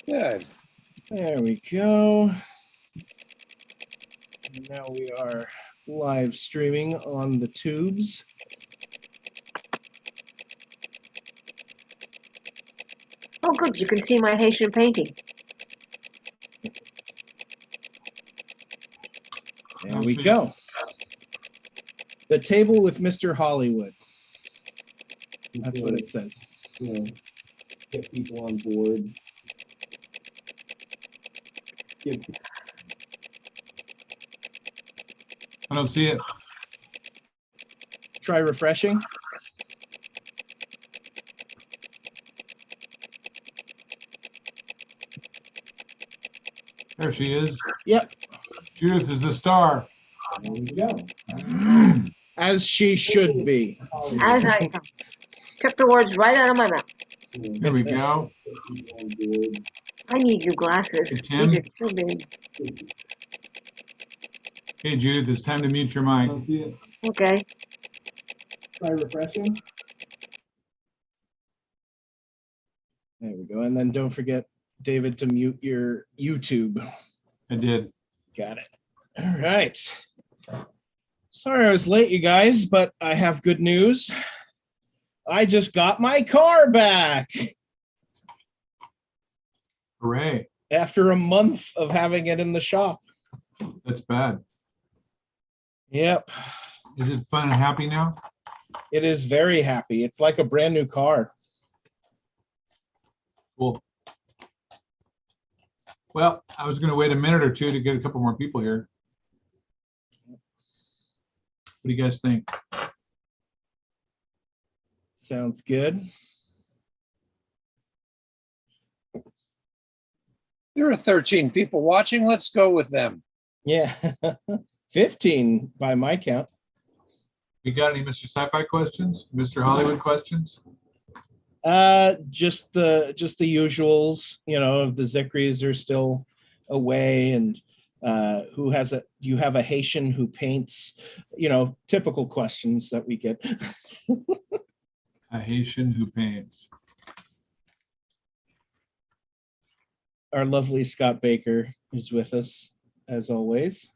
Good. There we go. And now we are live streaming on the tubes. Oh, good. You can see my Haitian painting. There we go. The table with Mr. Hollywood. That's what it says. You know, get people on board. I don't see it. Try refreshing. There she is. Yep. Judith is the star. There we go. As she should be. As I took the words right out of my mouth. Here we go. Get people on board. I need new glasses. Hey, Tim. These are too big. Hey, Judith, it's time to mute your mic. Okay. Try refreshing. There we go. And then don't forget, David, to mute your YouTube. I did. Got it. All right. Sorry I was late, you guys, but I have good news. I just got my car back Hooray. after a month of having it in the shop. That's bad. Yep. Is it fun and happy now? It is very happy. It's like a brand new car. Cool. Well, I was going to wait a minute or two to get a couple more people here. What do you guys think? Sounds good. There are 13 people watching. Let's go with them. Yeah. 15 by my count. You got any Mr. Sci-Fi questions? Mr. Hollywood questions? Just the usuals, you know, if the Zikris are still away, and do you have a Haitian who paints, you know, typical questions that we get. A Haitian who paints. Our lovely Scott Baker is with us as always.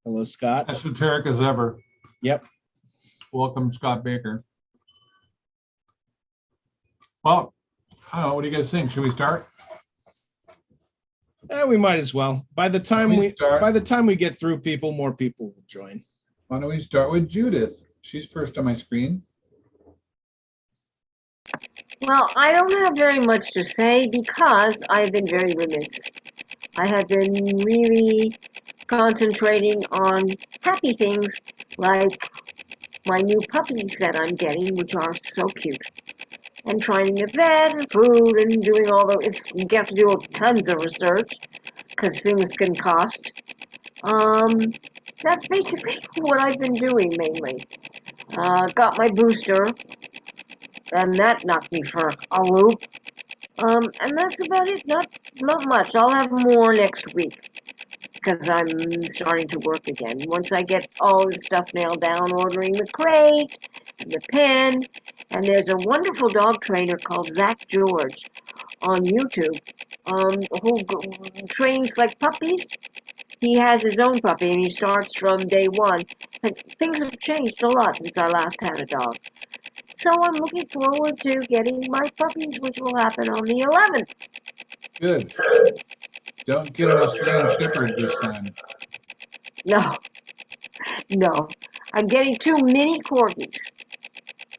Hello, Scott. Esoteric as ever. Yep. Welcome, Scott Baker. Well, I don't know. What do you guys think? Should we start? We might as well. By the time we get through people, more people will join. Why don't we start with Judith? She's first on my screen. Well, I don't have very much to say because I've been very remiss. I have been really concentrating on happy things like my new puppies that I'm getting, which are so cute. And trying the vet and food and doing all those. You have to do tons of research because things can cost. That's basically what I've been doing mainly. Got my booster, and that knocked me for a loop. And that's about it. Not much. I'll have more next week because I'm starting to work again. Once I get all the stuff nailed down, ordering the crate and the pen. And there's a wonderful dog trainer called Zach George on YouTube who trains like puppies. He has his own puppy and he starts from day one. And things have changed a lot since I last had a dog. So I'm looking forward to getting my puppies, which will happen on the 11th. Good. Don't get an Australian Shepherd this time. No. I'm getting 2 mini corgis.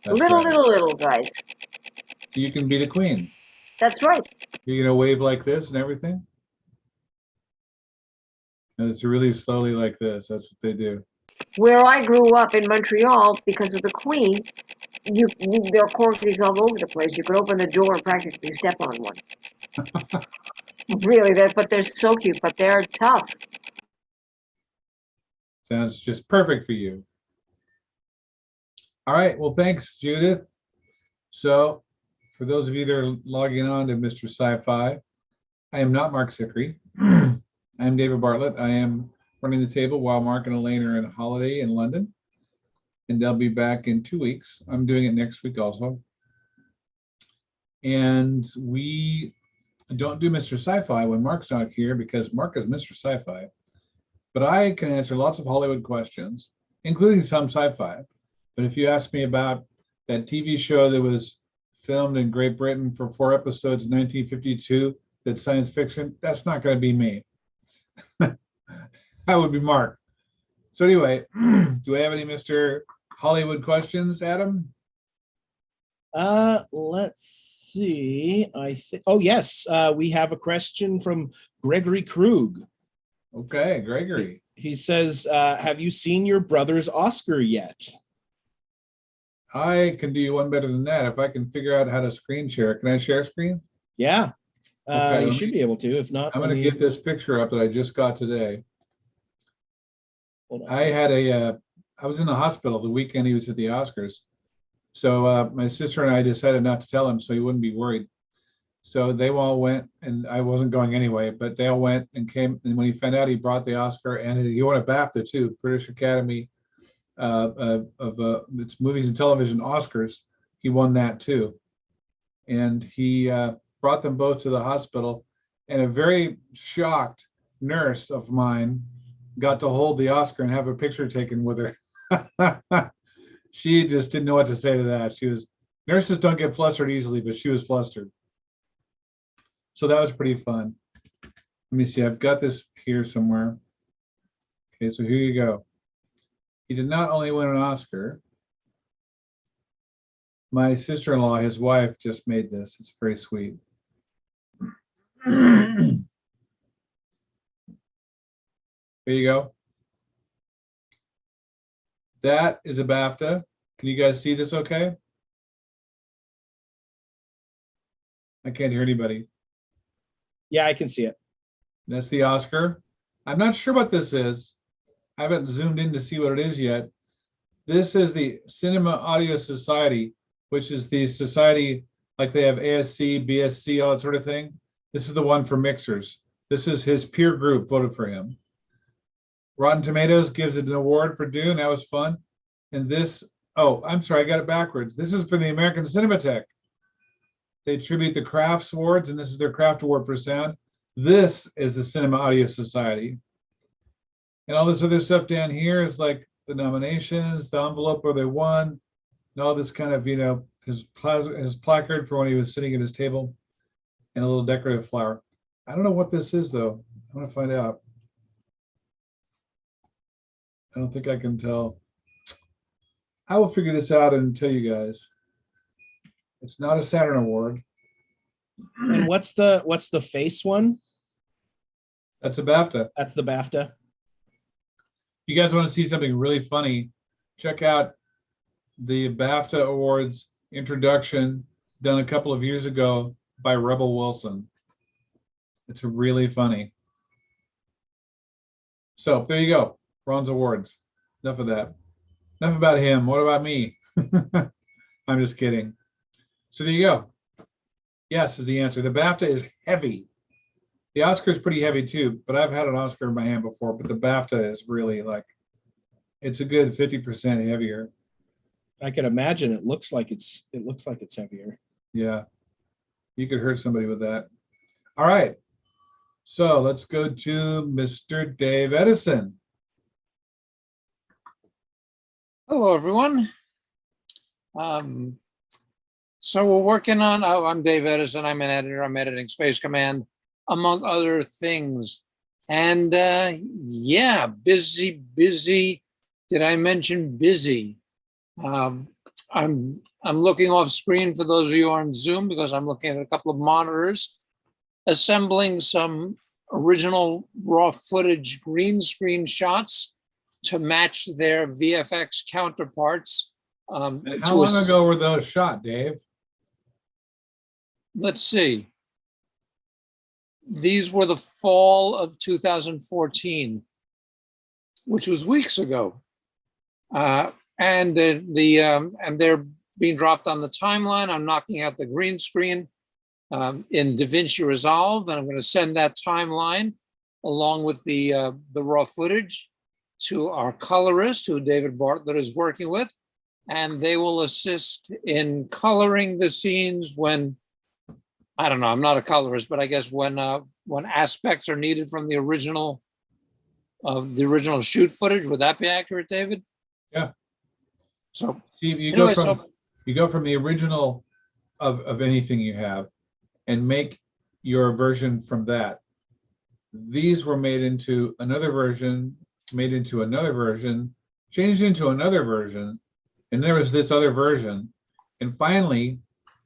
That's Little right. guys. So you can be the queen. That's right. You're gonna wave like this and everything? And it's really slowly like this. That's what they do. Where I grew up in Montreal, because of the Queen, there are corgis all over the place. You could open the door and practically step on one. Really, but they're so cute, but they're tough. Sounds just perfect for you. All right. Well, thanks, Judith. So for those of you that are logging on to Mr. Sci-Fi, I am not Mark Zickery. I'm David Bartlett. I am running the table while Mark and Elaine are on holiday in London, and they'll be back in 2 weeks. I'm doing it next week also. And we don't do Mr. Sci-Fi when Mark's not here because Mark is Mr. Sci-Fi. But I can answer lots of Hollywood questions, including some sci-fi. But if you ask me about that TV show that was filmed in Great Britain for 4 episodes in 1952, that's science fiction, that's not going to be me. That would be Mark. So anyway, do I have any Mr. Hollywood questions, Adam? Let's see. I think. Oh yes, we have a question from Gregory Krug. Okay, Gregory. He says, "Have you seen your brother's Oscar yet?" I can do you one better than that. If I can figure out how to screen share. Can I share screen? Yeah, Okay, you should be able to. If not, I'm going to get this picture up that I just got today. Hold on. I was in the hospital the weekend he was at the Oscars. So my sister and I decided not to tell him so he wouldn't be worried. So they all went, and I wasn't going anyway, but they all went and came. And when he found out, he brought the Oscar, and he won a BAFTA too, British Academy of its movies and television Oscars. He won that too, and he brought them both to the hospital. And a very shocked nurse of mine got to hold the Oscar and have a picture taken with her. She just didn't know what to say to that. Nurses don't get flustered easily, but she was flustered. So that was pretty fun. Let me see, I've got this here somewhere. Okay, so here you go. He did not only win an Oscar. My sister-in-law, his wife, just made this. It's very sweet. There you go. That is a BAFTA. Can you guys see this okay? I can't hear anybody. Yeah, I can see it. That's the Oscar. I'm not sure what this is. I haven't zoomed in to see what it is yet. This is the Cinema Audio Society, which is the society like they have ASC, BSC, all that sort of thing. This is the one for mixers. This is his peer group voted for him. Rotten Tomatoes gives it an award for Dune. That was fun. And this, oh, I'm sorry, I got it backwards. This is for the American Cinematheque. They attribute the Crafts Awards, and this is their Craft Award for Sound. This is the Cinema Audio Society. And all this other stuff down here is like the nominations, the envelope where they won, and all this kind of, his placard for when he was sitting at his table, and a little decorative flower. I don't know what this is, though. I want to find out. I don't think I can tell. I will figure this out and tell you guys. It's not a Saturn Award. And what's the face one? That's a BAFTA. That's the BAFTA. If you guys want to see something really funny, check out the BAFTA Awards introduction done a couple of years ago by Rebel Wilson. It's really funny. So there you go. Ron's Awards. Enough of that. Enough about him. What about me? I'm just kidding. So there you go. Yes is the answer. The BAFTA is heavy. The Oscar is pretty heavy too, but I've had an Oscar in my hand before, but the BAFTA is really it's a good 50% heavier. I can imagine it looks like it's heavier. Yeah. You could hurt somebody with that. All right. So let's go to Mr. Dave Edison. Hello, everyone. So we're working on, I'm Dave Edison. I'm an editor. I'm editing Space Command, among other things. And yeah, busy. Did I mention busy? I'm looking off screen for those of you on Zoom because I'm looking at a couple of monitors, assembling some original raw footage green screen shots to match their VFX counterparts. And how long ago were those shot, Dave? Let's see. These were the fall of 2014, which was weeks ago. And they're being dropped on the timeline. I'm knocking out the green screen in DaVinci Resolve, and I'm going to send that timeline along with the raw footage to our colorist, who David Bartlett is working with, and they will assist in coloring the scenes when I don't know, I'm not a colorist, but I guess when aspects are needed from the original shoot footage, would that be accurate, David? Yeah. So Steve, you anyway, go from the original of anything you have and make your version from that. These were made into another version, changed into another version, and there was this other version. And finally,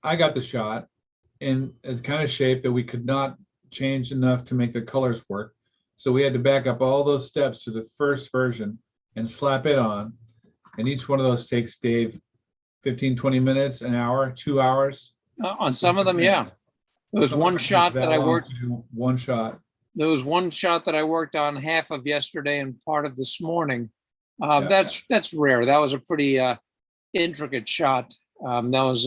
I got the shot in a kind of shape that we could not change enough to make the colors work. So we had to back up all those steps to the first version and slap it on. And each one of those takes, Dave, 15, 20 minutes, an hour, 2 hours. on some of them, yeah. There was one shot that I worked. One shot. There was one shot that I worked on half of yesterday and part of this morning. Yeah. That's rare. That was a pretty intricate shot. That was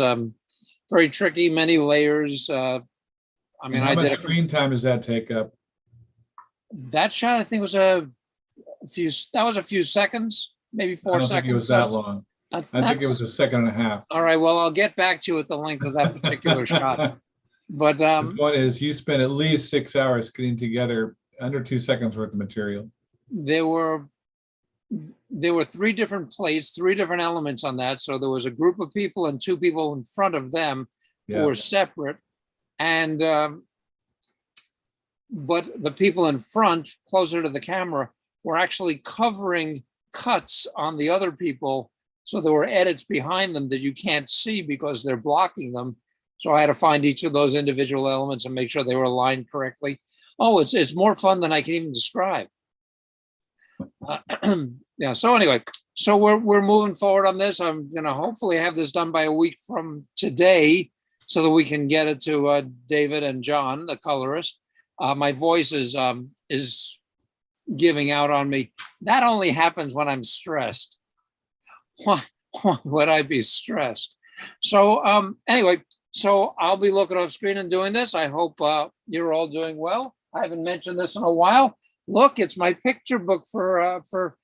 very tricky, many layers. I mean, How I much did screen time does that take up? that shot. I think was a few seconds, maybe 4 I don't seconds. think it was that long. I think it was a second and a half. All right. Well, I'll get back to you with the length of that particular shot. But The point is, you spent at least 6 hours getting together under 2 seconds worth of material. there were 3 different plays, 3 different elements on that. So there was a group of people and 2 people in front of them who were separate. And but the people in front, closer to the camera, were actually covering cuts on the other people. So there were edits behind them that you can't see because they're blocking them. So I had to find each of those individual elements and make sure they were aligned correctly. Oh, it's more fun than I can even describe. Yeah. So anyway, so we're moving forward on this. I'm gonna hopefully have this done by a week from today, so that we can get it to David and John, the colorist. My voice is giving out on me. That only happens when I'm stressed. Why would I be stressed? So anyway, so I'll be looking off screen and doing this. I hope you're all doing well. I haven't mentioned this in a while. Look, it's my picture book for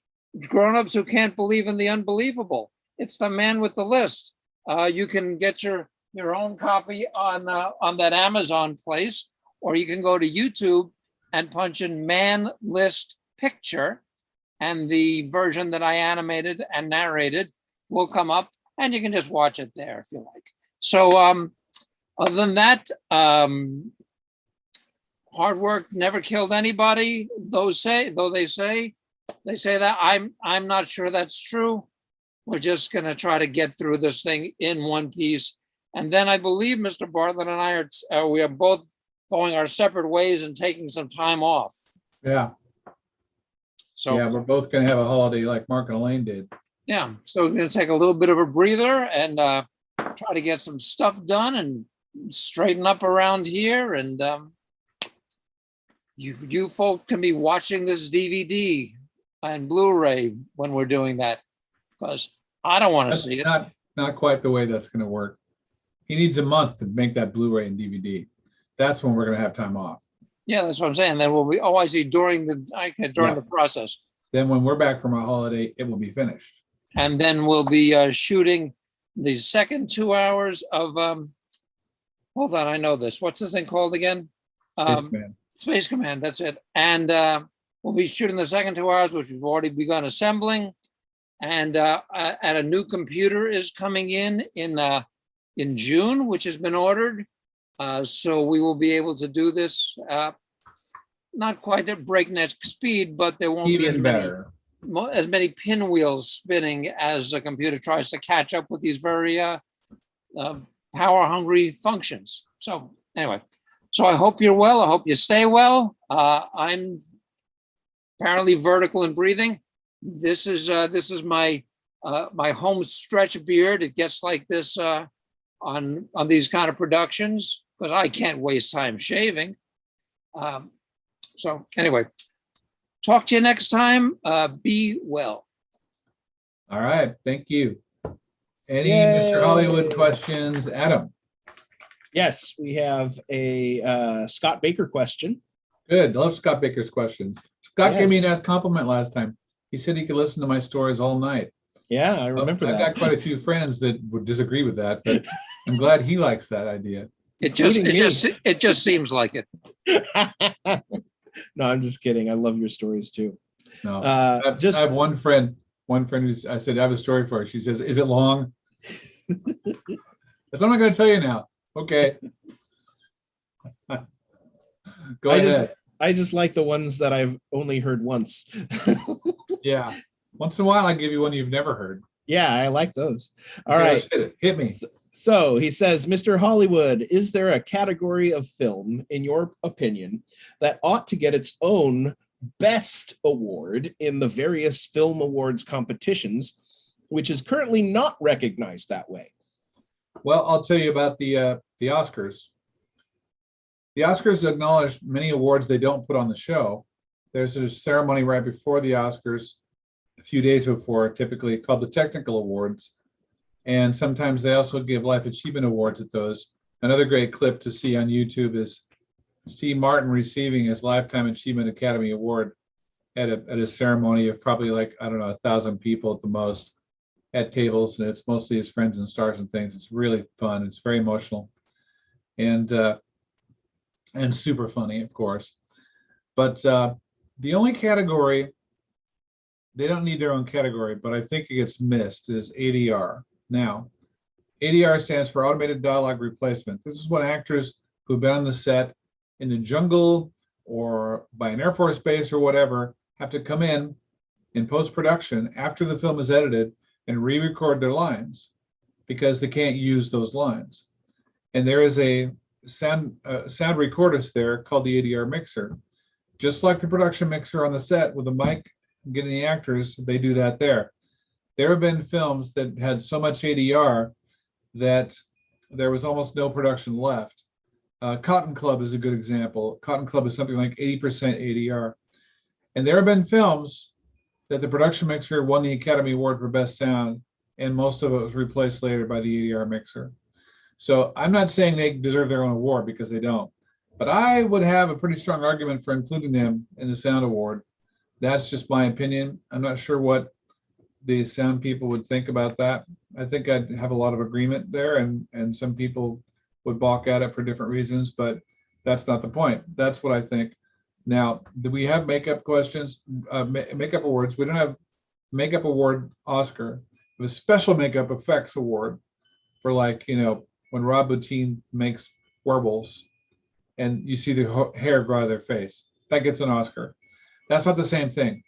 grown-ups who can't believe in the unbelievable. It's the man with the list. You can get your own copy on that Amazon place, or you can go to YouTube and punch in man list picture, and the version that I animated and narrated will come up, and you can just watch it there if you like. So other than that, hard work never killed anybody. Though they say that, I'm not sure that's true. We're just going to try to get through this thing in one piece. And then I believe Mr. Bartlett and I we are both going our separate ways and taking some time off. Yeah. So yeah, we're both going to have a holiday like Mark and Elaine did. Yeah. So we're going to take a little bit of a breather and try to get some stuff done and straighten up around here. And you folk can be watching this DVD and Blu-ray when we're doing that, because I don't want to see it. Not quite the way that's going to work. He needs a month to make that Blu-ray and DVD. That's when we're going to have time off. Yeah, that's what I'm saying. Then we'll be, I see, during the process. Then when we're back from our holiday, it will be finished. And then we'll be shooting the second 2 hours of, hold on, I know this. What's this thing called again? Space Command, that's it. And we'll be shooting the second 2 hours, which we've already begun assembling. And a new computer is coming in June, which has been ordered. So we will be able to do this, not quite at breakneck speed, but there won't be as many pinwheels spinning as the computer tries to catch up with these very power-hungry functions. So anyway, so I hope you're well. I hope you stay well. I'm apparently vertical in breathing. This is my my home stretch beard. It gets like this on these kind of productions, because I can't waste time shaving. So anyway, talk to you next time. Be well. All right. Thank you. Any Yay. Mr. Hollywood questions? Adam? Yes, we have a Scott Baker question. Good. Love Scott Baker's questions. Scott gave me Yes. that compliment last time. He said he could listen to my stories all night. Yeah, I remember I've that. got quite a few friends that would disagree with that, but I'm glad he likes that idea. It just seems like it. No, I'm just kidding. I love your stories too. No, I Just have one friend who's, I said, I have a story for her. She says, is it long? That's what I'm not going to tell you now. Okay. Go ahead. I just like the ones that I've only heard once. Yeah. Once in a while, I give you one you've never heard. Yeah, I like those. All Okay, right. let's hit it. Hit me. So he says, Mr. Hollywood, is there a category of film, in your opinion, that ought to get its own best award in the various film awards competitions, which is currently not recognized that way? Well, I'll tell you about the Oscars. The Oscars acknowledge many awards they don't put on the show. There's a ceremony right before the Oscars, a few days before, typically called the Technical Awards. And sometimes they also give Life Achievement Awards at those. Another great clip to see on YouTube is Steve Martin receiving his Lifetime Achievement Academy Award at a ceremony of probably, like, I don't know, 1,000 people at the most at tables. And it's mostly his friends and stars and things. It's really fun. It's very emotional and super funny, of course. But the only category, they don't need their own category, but I think it gets missed, is ADR. Now, ADR stands for Automated Dialogue Replacement. This is when actors who've been on the set in the jungle or by an Air Force base or whatever have to come in post-production after the film is edited and re-record their lines because they can't use those lines. And there is a sound recordist there called the ADR mixer. Just like the production mixer on the set with the mic getting the actors, they do that there. There have been films that had so much ADR that there was almost no production left. Cotton Club is a good example. Cotton Club is something like 80% ADR. And there have been films that the production mixer won the Academy Award for Best Sound, and most of it was replaced later by the ADR mixer. So I'm not saying they deserve their own award, because they don't. But I would have a pretty strong argument for including them in the Sound Award. That's just my opinion. I'm not sure what the sound people would think about that. I think I'd have a lot of agreement there, and some people would balk at it for different reasons, but that's not the point. That's what I think. Now, do we have makeup questions, makeup awards? We don't have makeup award Oscar. We have a special makeup effects award for, like, you know, when Rob Bottin makes werewolves and you see the hair grow out of their face. That gets an Oscar. That's not the same thing.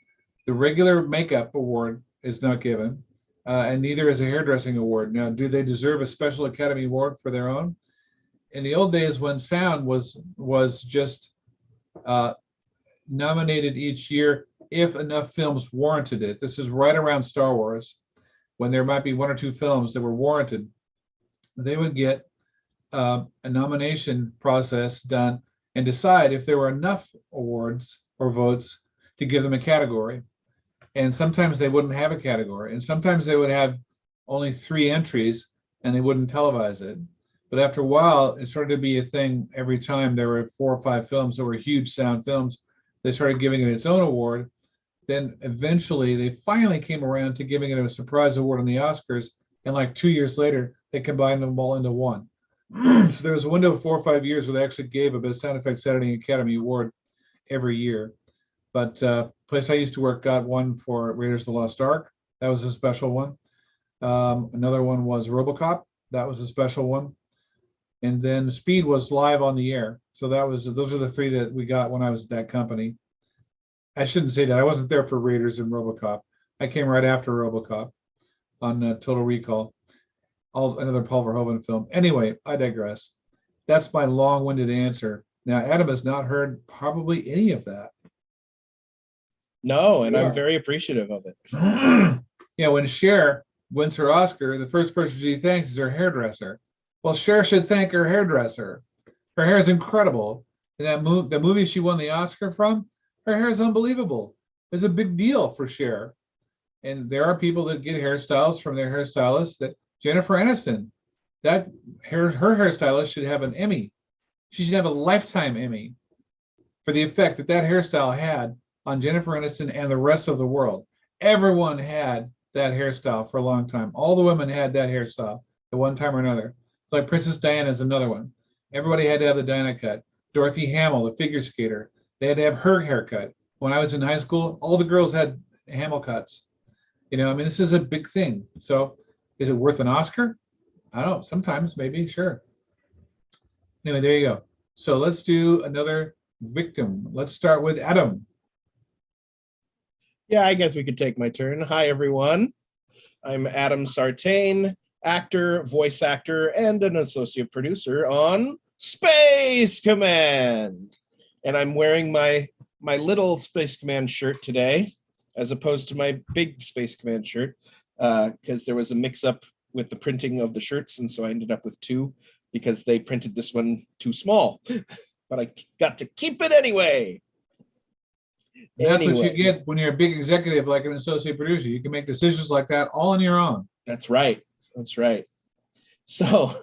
The regular makeup award is not given, and neither is a hairdressing award. Now, do they deserve a special Academy Award for their own? In the old days, when sound was just nominated each year if enough films warranted it. This is right around Star Wars, when there might be one or two films that were warranted. They would get a nomination process done and decide if there were enough awards or votes to give them a category. And sometimes they wouldn't have a category, and sometimes they would have only 3 entries and they wouldn't televise it. But after a while, it started to be a thing. Every time there were 4 or 5 films that were huge sound films, they started giving it its own award. Then eventually they finally came around to giving it a surprise award on the Oscars. And like 2 years later, they combined them all into one. So there was a window of 4 or 5 years where they actually gave a Best Sound Effects Editing Academy Award every year. But place I used to work got one for Raiders of the Lost Ark. That was a special one. Another one was RoboCop. That was a special one. And then Speed was live on the air. So those are the 3 that we got when I was at that company. I shouldn't say that. I wasn't there for Raiders and RoboCop. I came right after RoboCop on Total Recall. Another Paul Verhoeven film. Anyway, I digress. That's my long-winded answer. Now, Adam has not heard probably any of that. No, and I'm very appreciative of it. Yeah, when Cher wins her Oscar, the first person she thanks is her hairdresser. Well, Cher should thank her hairdresser. Her hair is incredible. And the movie she won the Oscar from, her hair is unbelievable. It's a big deal for Cher. And there are people that get hairstyles from their hairstylist. That Jennifer Aniston, her hairstylist should have an Emmy. She should have a lifetime Emmy for the effect that hairstyle had on Jennifer Aniston and the rest of the world. Everyone had that hairstyle for a long time. All the women had that hairstyle at one time or another. It's like Princess Diana is another one. Everybody had to have the Dinah cut. Dorothy Hamill, the figure skater, they had to have her haircut. When I was in high school, all the girls had Hamill cuts. I mean, this is a big thing. So is it worth an Oscar? I don't know. Sometimes, maybe, sure. Anyway, there you go. So let's do another victim. Let's start with Adam. Yeah, I guess we could take my turn. Hi, everyone. I'm Adam Sartain, actor, voice actor, and an associate producer on Space Command. And I'm wearing my little Space Command shirt today, as opposed to my big Space Command shirt, because there was a mix-up with the printing of the shirts, and so I ended up with two because they printed this one too small. But I got to keep it anyway. And that's what you Anyway. get when you're a big executive like an associate producer. You can make decisions like that all on your own. That's right. That's right. So,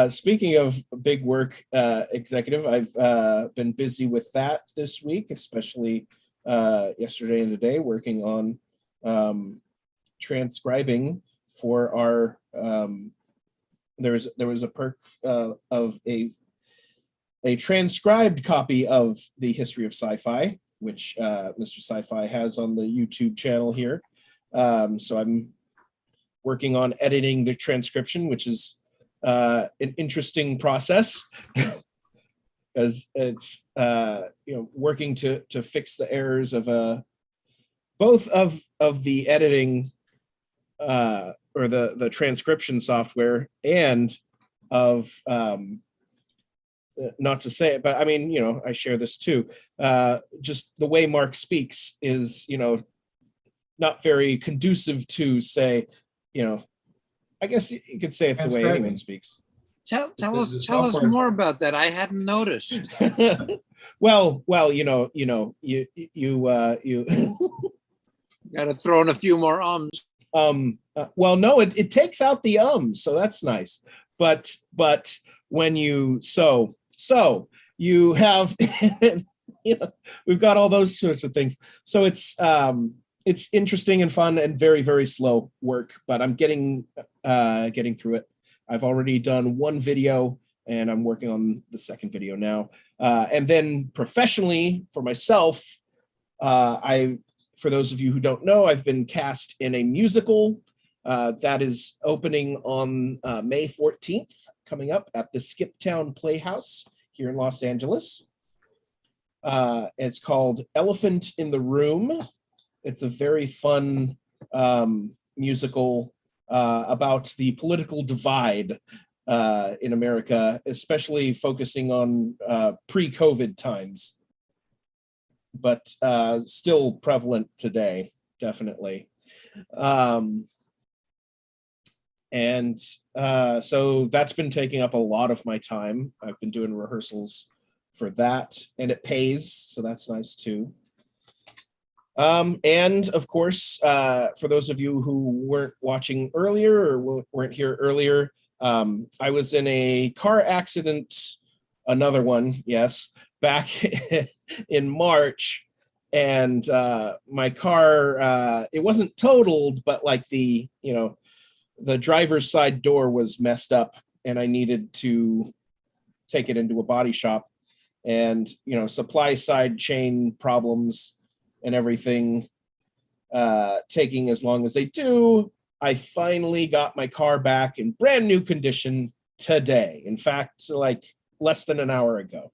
speaking of big work, executive, I've been busy with that this week, especially yesterday and today, working on transcribing for our. There was a perk of a transcribed copy of the history of sci-fi, which Mr. Sci-Fi has on the YouTube channel here. So I'm working on editing the transcription, which is an interesting process because it's working to fix the errors of both of the editing or the transcription software and of not to say it, but I mean, I share this too. Just the way Mark speaks is, not very conducive to say, I guess you could say it's the way anyone speaks. Tell The us software- more about that. I hadn't noticed. well, you Got to throw in a few more ums. well, no, it takes out the so that's nice. But when you so you have we've got all those sorts of things. So it's interesting and fun and very, very slow work, but I'm getting through it. I've already done one video and I'm working on the second video now. And then professionally for myself, for those of you who don't know, I've been cast in a musical that is opening on May 14th, coming up at the Skiptown Playhouse here in Los Angeles. It's called Elephant in the Room. It's a very fun musical about the political divide in America, especially focusing on pre-COVID times, but still prevalent today, definitely. And so that's been taking up a lot of my time. I've been doing rehearsals for that, and it pays, so that's nice too. And of course, for those of you who weren't watching earlier or weren't here earlier, I was in a car accident, another one, yes, back in March, and my car, it wasn't totaled, but like the driver's side door was messed up and I needed to take it into a body shop, and, supply side chain problems and everything taking as long as they do, I finally got my car back in brand new condition today. In fact, like less than an hour ago.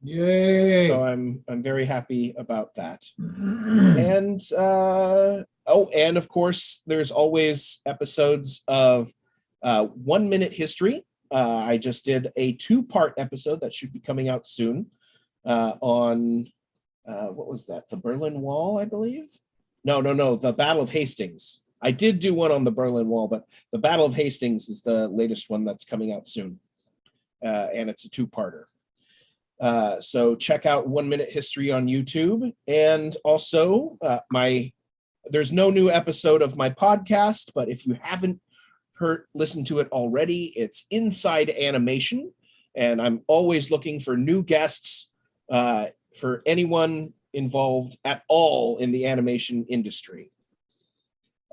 Yay! So I'm very happy about that. And and of course, there's always episodes of 1 Minute History. I just did a 2-part episode that should be coming out soon on what was that? The Berlin Wall, I believe. No, the Battle of Hastings. I did do one on the Berlin Wall, but the Battle of Hastings is the latest one that's coming out soon, and it's a 2-parter. So check out 1 Minute History on YouTube, and also there's no new episode of my podcast, but if you haven't listened to it already, it's Inside Animation, and I'm always looking for new guests for anyone involved at all in the animation industry.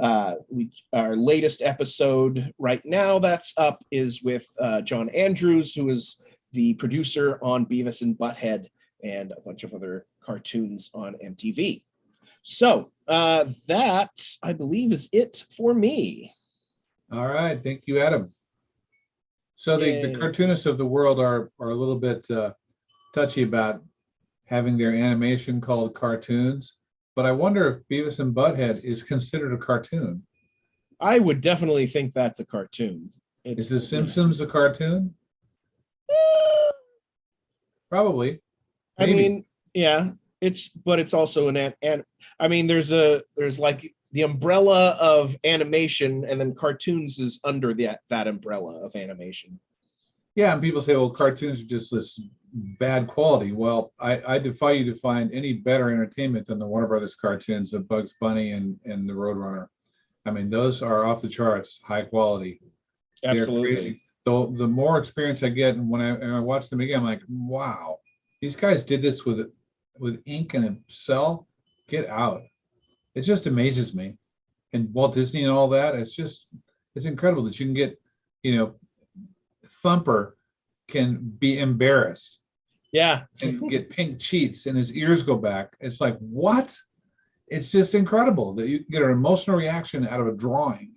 Our latest episode right now that's up is with John Andrews, who is the producer on Beavis and Butthead and a bunch of other cartoons on MTV. So that, I believe, is it for me. All right. Thank you, Adam. So the cartoonists of the world are a little bit touchy about having their animation called cartoons, but I wonder if Beavis and Butthead is considered a cartoon. I would definitely think that's a cartoon. Is The Simpsons a cartoon? Probably. I Maybe. mean, yeah, but it's also and I mean, there's like the umbrella of animation, and then cartoons is under that umbrella of animation. Yeah, and people say, well, cartoons are just this bad quality. Well, I defy you to find any better entertainment than the Warner Brothers cartoons of Bugs Bunny and the Roadrunner. I mean, those are off the charts, high quality. Absolutely. They're crazy. The more experience I get, and when I watch them again, I'm like, wow, these guys did this with ink and a cell. Get out. It just amazes me. And Walt Disney and all that, it's incredible that you can get, Thumper can be embarrassed. Yeah. And get pink cheeks and his ears go back. It's like, what? It's just incredible that you can get an emotional reaction out of a drawing.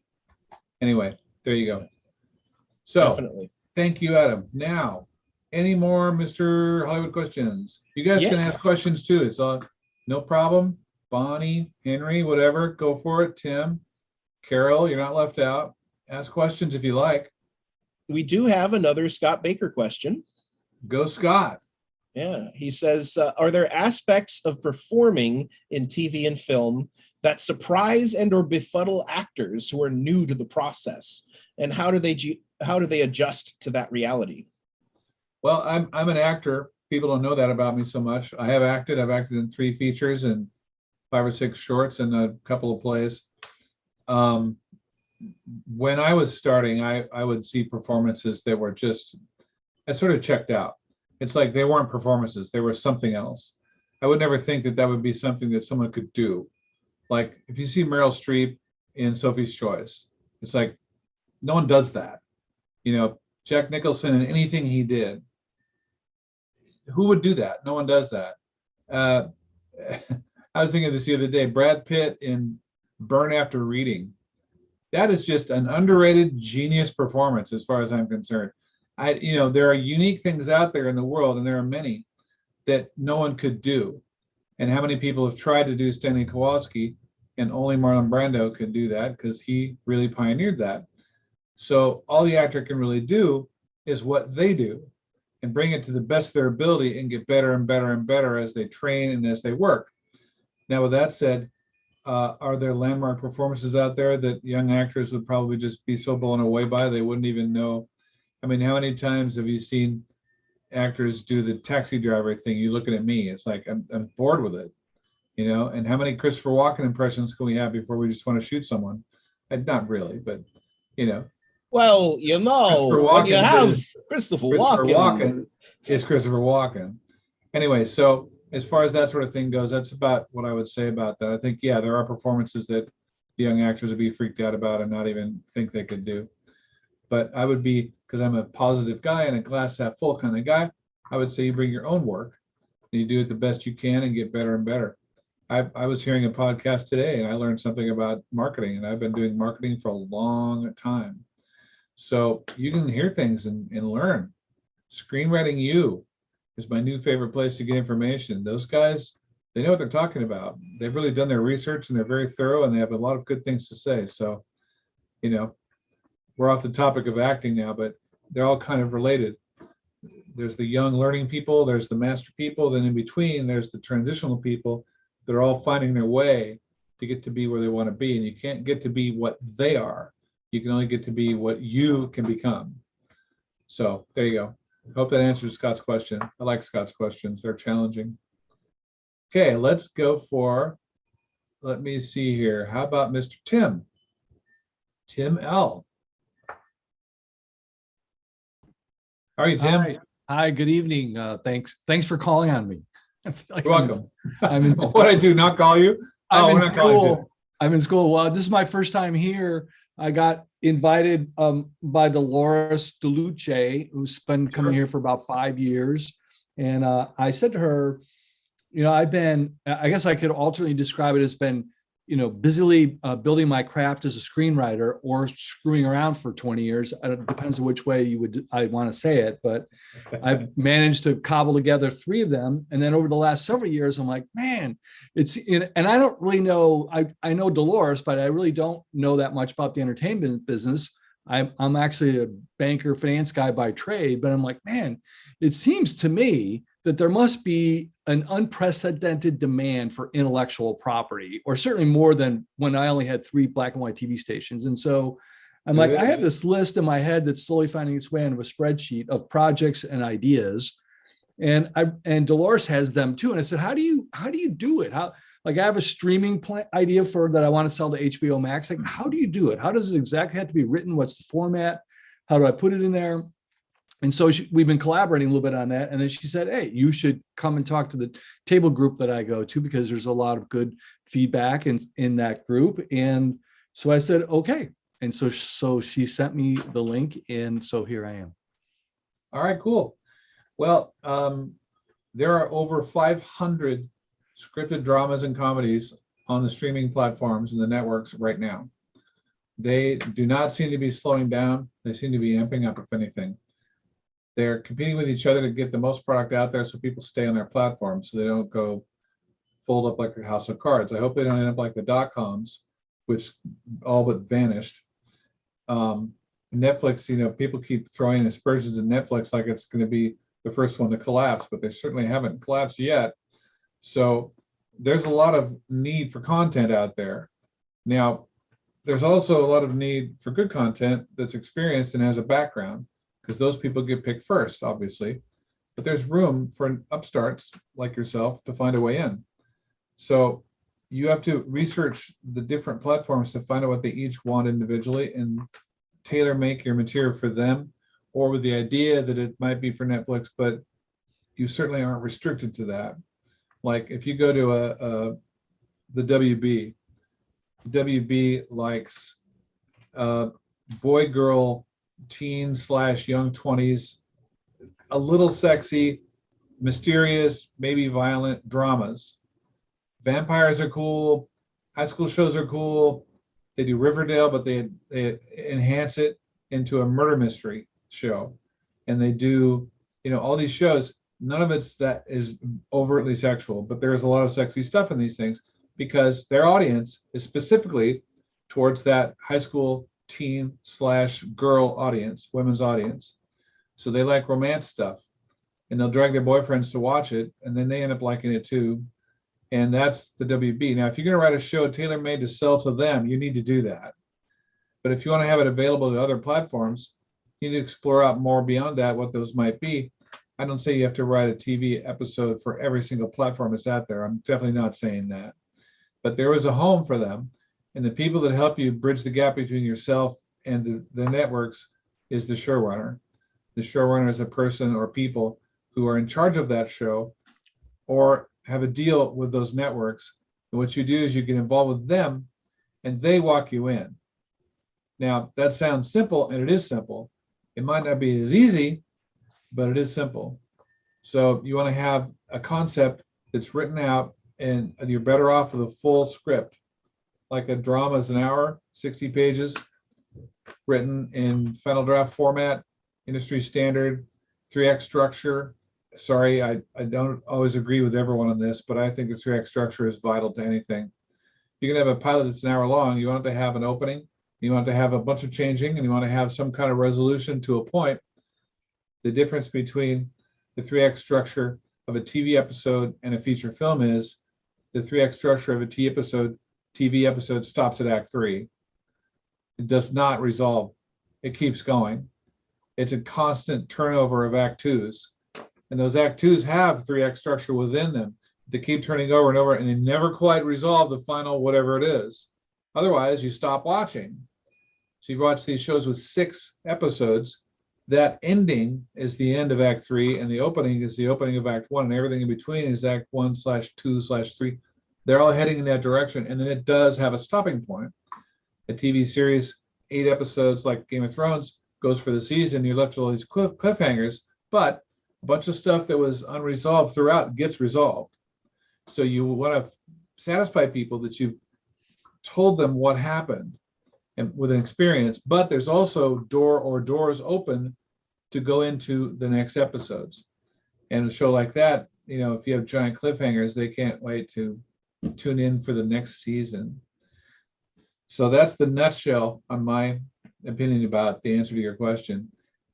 Anyway, there you go. So Definitely. Thank you, Adam. Now, any more Mr. Hollywood questions? You guys can ask questions too. It's all no problem. Bonnie, Henry, whatever, go for it. Tim, Carol, you're not left out. Ask questions if you like. We do have another Scott Baker question. Go, Scott. Yeah, he says, are there aspects of performing in TV and film that surprise and or befuddle actors who are new to the process? And how do they adjust to that reality? Well, I'm an actor. People don't know that about me so much. I've acted in 3 features and 5 or 6 shorts and a couple of plays. When I was starting, I would see performances that were just, I sort of checked out. It's like they weren't performances, they were something else. I would never think that would be something that someone could do. Like if you see Meryl Streep in Sophie's Choice, it's like, no one does that. Jack Nicholson and anything he did. Who would do that? No one does that. I was thinking of this the other day, Brad Pitt in Burn After Reading. That is just an underrated genius performance as far as I'm concerned. There are unique things out there in the world, and there are many that no one could do. And how many people have tried to do Stanley Kowalski, and only Marlon Brando could do that because he really pioneered that. So all the actor can really do is what they do and bring it to the best of their ability and get better and better and better as they train and as they work. Now, with that said, are there landmark performances out there that young actors would probably just be so blown away by they wouldn't even know? I mean, how many times have you seen actors do the Taxi Driver thing? You're looking at me. It's like, I'm bored with it, and how many Christopher Walken impressions can we have before we just want to shoot someone? Not really, but, Well, when you have Christopher Walken is Christopher Walken. Anyway, so as far as that sort of thing goes, that's about what I would say about that. I think, there are performances that the young actors would be freaked out about and not even think they could do. But I would be, because I'm a positive guy and a glass half full kind of guy, I would say you bring your own work and you do it the best you can and get better and better. I was hearing a podcast today and I learned something about marketing, and I've been doing marketing for a long time. So you can hear things and learn. Screenwriting U is my new favorite place to get information. Those guys, they know what they're talking about. They've really done their research and they're very thorough and they have a lot of good things to say. So, we're off the topic of acting now, but they're all kind of related. There's the young learning people, there's the master people, then in between, there's the transitional people that are all finding their way to get to be where they want to be. And you can't get to be what they are. You can only get to be what you can become. So there you go. I hope that answers Scott's question. I like Scott's questions. They're challenging. Okay, let's go for, let me see here. How about Mr. Tim? Tim L. How are you, Tim? Hi, good evening. Thanks for calling on me. I feel like You're welcome. I'm in What I do, not call you? I'm we're in not calling you. school. I'm in school. Well, this is my first time here. I got invited by Dolores DeLuce, who's been coming here for about 5 years. And I said to her, I've been, I guess I could alternately describe it as been, busily building my craft as a screenwriter or screwing around for 20 years. It depends on which way I want to say it, but I've managed to cobble together 3 of them. And then over the last several years, I'm like, man, and I don't really know, I know Dolores, but I really don't know that much about the entertainment business. I'm actually a banker, finance guy by trade, but I'm like, man, it seems to me that there must be an unprecedented demand for intellectual property, or certainly more than when I only had 3 black and white TV stations. And so I'm like, I have this list in my head that's slowly finding its way into a spreadsheet of projects and ideas. And Dolores has them too. And I said, how do you do it? I have a streaming idea that I want to sell to HBO Max. Like, how do you do it? How does it exactly have to be written? What's the format? How do I put it in there? And so we've been collaborating a little bit on that. And then she said, hey, you should come and talk to the table group that I go to, because there's a lot of good feedback in that group. And so I said, okay. And so she sent me the link. And so here I am. All right, cool. Well, there are over 500 scripted dramas and comedies on the streaming platforms and the networks right now. They do not seem to be slowing down. They seem to be amping up, if anything. They're competing with each other to get the most product out there so people stay on their platform, so they don't go fold up like a house of cards. I hope they don't end up like the dot-coms, which all but vanished. Netflix, people keep throwing aspersions at Netflix like it's going to be the first one to collapse, but they certainly haven't collapsed yet. So there's a lot of need for content out there. Now, there's also a lot of need for good content that's experienced and has a background, because those people get picked first, obviously. But there's room for upstarts like yourself to find a way in. So you have to research the different platforms to find out what they each want individually and tailor make your material for them, or with the idea that it might be for Netflix, but you certainly aren't restricted to that. Like if you go to the WB likes boy, girl, teen / young 20s, a little sexy, mysterious, maybe violent dramas. Vampires are cool. High school shows are cool. They do Riverdale, but they enhance it into a murder mystery show. And they do, all these shows. None of it's that is overtly sexual, but there is a lot of sexy stuff in these things because their audience is specifically towards that high school teen / girl audience, women's audience. So they like romance stuff, and they'll drag their boyfriends to watch it, and then they end up liking it too. And that's the WB. Now, if you're going to write a show tailor-made to sell to them, you need to do that. But if you want to have it available to other platforms, you need to explore out more beyond that, what those might be. I don't say you have to write a TV episode for every single platform that's out there. I'm definitely not saying that. But there is a home for them. And the people that help you bridge the gap between yourself and the networks is the showrunner. The showrunner is a person or people who are in charge of that show or have a deal with those networks. And what you do is you get involved with them and they walk you in. Now, that sounds simple, and it is simple. It might not be as easy, but it is simple. So you want to have a concept that's written out, and you're better off with a full script. Like a drama is an hour, 60 pages, written in final draft format, industry standard, 3-act structure. Sorry, I don't always agree with everyone on this, but I think the 3-act structure is vital to anything. You're going to have a pilot that's an hour long. You want it to have an opening. You want to have a bunch of changing, and you want to have some kind of resolution to a point. The difference between the 3-act structure of a TV episode and a feature film is the 3-act structure of a TV episode stops at Act 3. It does not resolve. It keeps going. It's a constant turnover of Act 2s. And those Act 2s have 3-act structure within them. They keep turning over and over, and they never quite resolve the final whatever it is. Otherwise, you stop watching. So you watch these shows with 6 episodes. That ending is the end of Act 3, and the opening is the opening of Act 1, and everything in between is Act 1/2/3. They're all heading in that direction, and then it does have a stopping point. A TV series, 8 episodes like Game of Thrones goes for the season. You're left with all these cliffhangers, but a bunch of stuff that was unresolved throughout gets resolved. So you want to satisfy people that you've told them what happened and with an experience, but there's also doors open to go into the next episodes. And a show like that, you know, if you have giant cliffhangers, they can't wait to tune in for the next season. So that's the nutshell on my opinion about the answer to your question.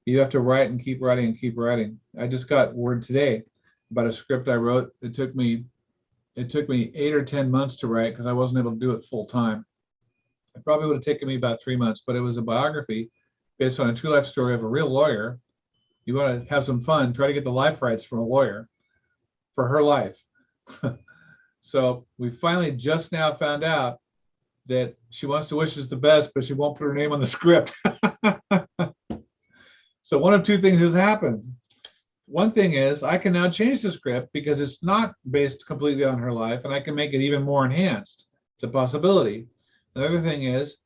You have to write and keep writing and keep writing. I just got word today about a script I wrote. It took me 8 or 10 months to write because I wasn't able to do it full time. It probably would have taken me about 3 months, but it was a biography based on a true life story of a real lawyer. You want to have some fun, try to get the life rights from a lawyer for her life. So we finally just now found out that she wants to wish us the best, but she won't put her name on the script. So one of two things has happened. One thing is I can now change the script because it's not based completely on her life, and I can make it even more enhanced. It's a possibility. Another thing is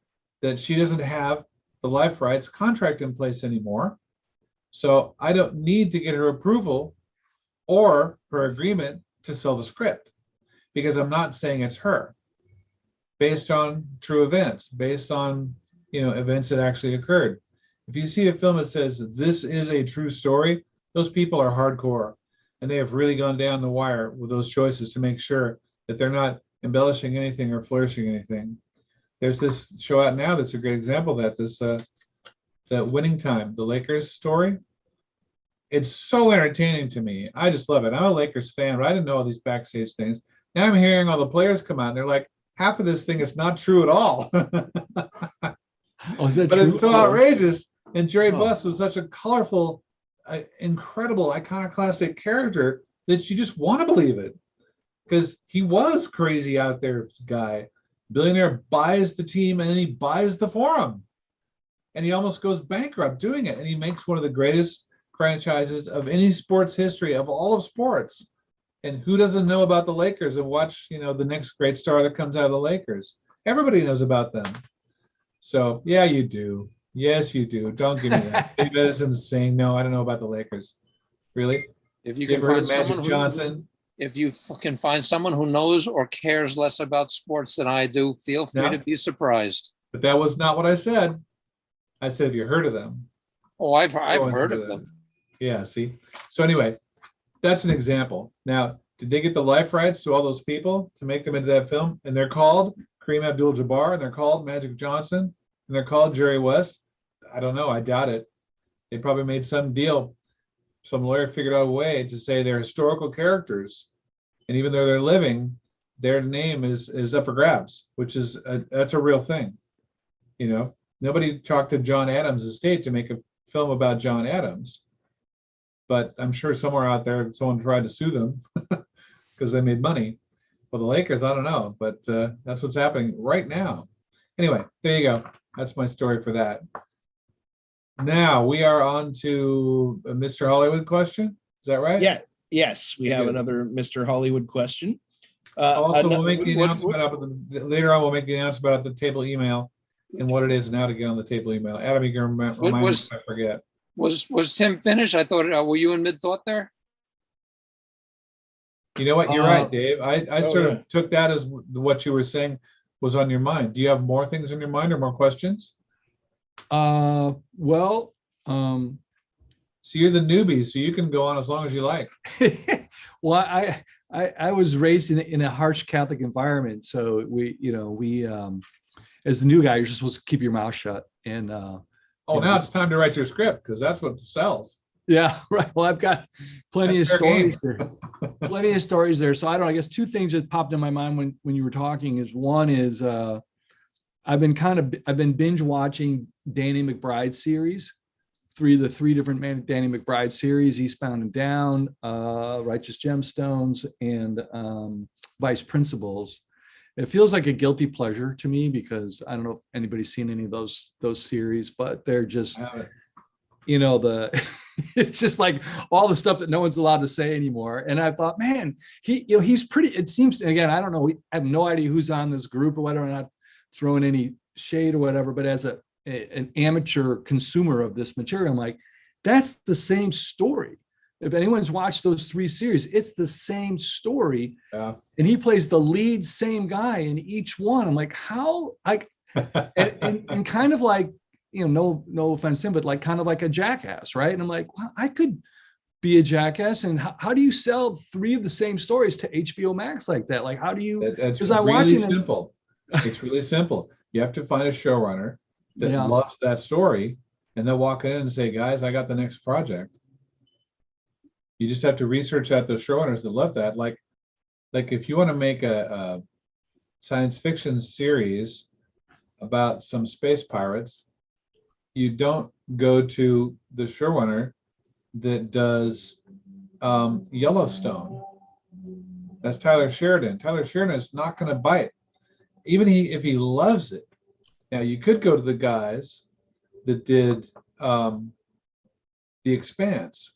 that she doesn't have the life rights contract in place anymore. So I don't need to get her approval or her agreement to sell the script because I'm not saying it's her. Based on true events, based on, you know, events that actually occurred. If you see a film that says this is a true story, those people are hardcore and they have really gone down the wire with those choices to make sure that they're not embellishing anything or flourishing anything. There's this show out now that's a great example of that, this that Winning Time, the Lakers story. It's so entertaining to me. I just love it. I'm a Lakers fan, but I didn't know all these backstage things. Now I'm hearing all the players come out and they're like, half of this thing is not true at all. Oh, is that but true? it's so outrageous. And Jerry Oh. Buss was such a colorful, incredible, iconoclastic character that you just want to believe it. Because he was crazy out there guy. Billionaire buys the team and then he buys the forum. And he almost goes bankrupt doing it. And he makes one of the greatest franchises of any sports history of all of sports. And who doesn't know about the Lakers and watch, you know, the next great star that comes out of the Lakers? Everybody knows about them. So yeah, you do. Yes, you do. Don't give me that. Dave Edison's saying, no, I don't know about the Lakers. Really? If you You can ever heard find of Magic someone who, Johnson? if you can find someone who knows or cares less about sports than I do, feel free Yeah. to be surprised. But that was not what I said. I said, have you heard of them? Oh, I've Go into heard of that. them. Yeah, see? So anyway, that's an example. Now, did they get the life rights to all those people to make them into that film? And they're called Kareem Abdul-Jabbar, and they're called Magic Johnson, and they're called Jerry West? I don't know. I doubt it. They probably made some deal. Some lawyer figured out a way to say they're historical characters. And even though they're living, their name is up for grabs, which is that's a real thing. You know, nobody talked to John Adams' estate to make a film about John Adams. But I'm sure somewhere out there, someone tried to sue them because they made money. For the Lakers, I don't know, but that's what's happening right now. Anyway, there you go. That's my story for that. Now we are on to a Mr. Hollywood question. Is that right? Yeah. Yes, we have Good. another Mr. Hollywood question. Also, we'll ano- make the what- announcement up later on. We'll make the announcement about the table email and what it is and how to get on the table email. Adam, you can remind me was- if I forget. Was Tim finished? I thought, were you in mid-thought there? You know what? You're right, Dave. I sort yeah. of took that as what you were saying was on your mind. Do you have more things on your mind or more questions? Well, So you're the newbie, so you can go on as long as you like. well, I was raised in a harsh Catholic environment, so we as the new guy, you're just supposed to keep your mouth shut. And Oh, now it's time to write your script because that's what sells. yeah, right. Well, I've got plenty That's of fair game. stories there. Plenty of stories there. So I don't know, I guess two things that popped in my mind when you were talking is one is I've been binge watching Danny McBride's series. The three different Danny McBride series, Eastbound and Down, Righteous Gemstones, and Vice Principals. It feels like a guilty pleasure to me because I don't know if anybody's seen any of those series, but they're just, it's just like all the stuff that no one's allowed to say anymore. And I thought, man, he's pretty, it seems, again, I don't know, I have no idea who's on this group or whether or not throwing any shade or whatever, but as a an amateur consumer of this material, I'm like, that's the same story. If anyone's watched those 3 series, it's the same story. Yeah. And he plays the lead same guy in each one. I'm like, how? And kind of like, no offense to him, but like kind of like a jackass, right? And I'm like, well, I could be a jackass. And how do you sell 3 of the same stories to HBO Max like that? Like, how do you? That's Because I'm really watching simple. It's really simple. You have to find a showrunner that Yeah. loves that story, and they'll walk in and say, guys, I got the next project. You just have to research out those showrunners that love that. Like if you want to make a science fiction series about some space pirates, you don't go to the showrunner that does Yellowstone. That's Tyler Sheridan. Tyler Sheridan is not going to bite, even if he loves it. Now you could go to the guys that did The Expanse,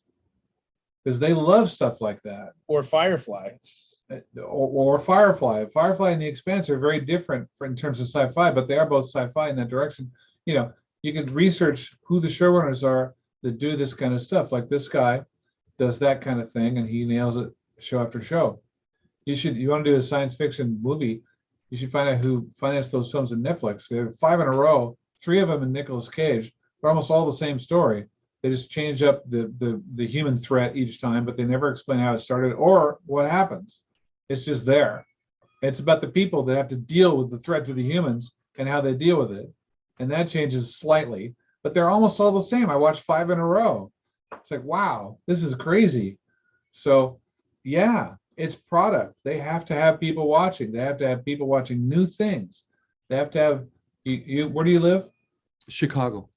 because they love stuff like that. Or Firefly. Or Firefly. Firefly and The Expanse are very different in terms of sci-fi, but they are both sci-fi in that direction. You can research who the showrunners are that do this kind of stuff. Like this guy does that kind of thing, and he nails it show after show. You want to do a science fiction movie, you should find out who financed those films at Netflix. They have 5 in a row, 3 of them in Nicolas Cage. They're almost all the same story. They just change up the human threat each time, but they never explain how it started or what happens. It's just there. It's about the people that have to deal with the threat to the humans and how they deal with it. And that changes slightly, but they're almost all the same. I watched 5 in a row. It's like, wow, this is crazy. So yeah, it's product. They have to have people watching. They have to have people watching new things. They have to have, where do you live? Chicago.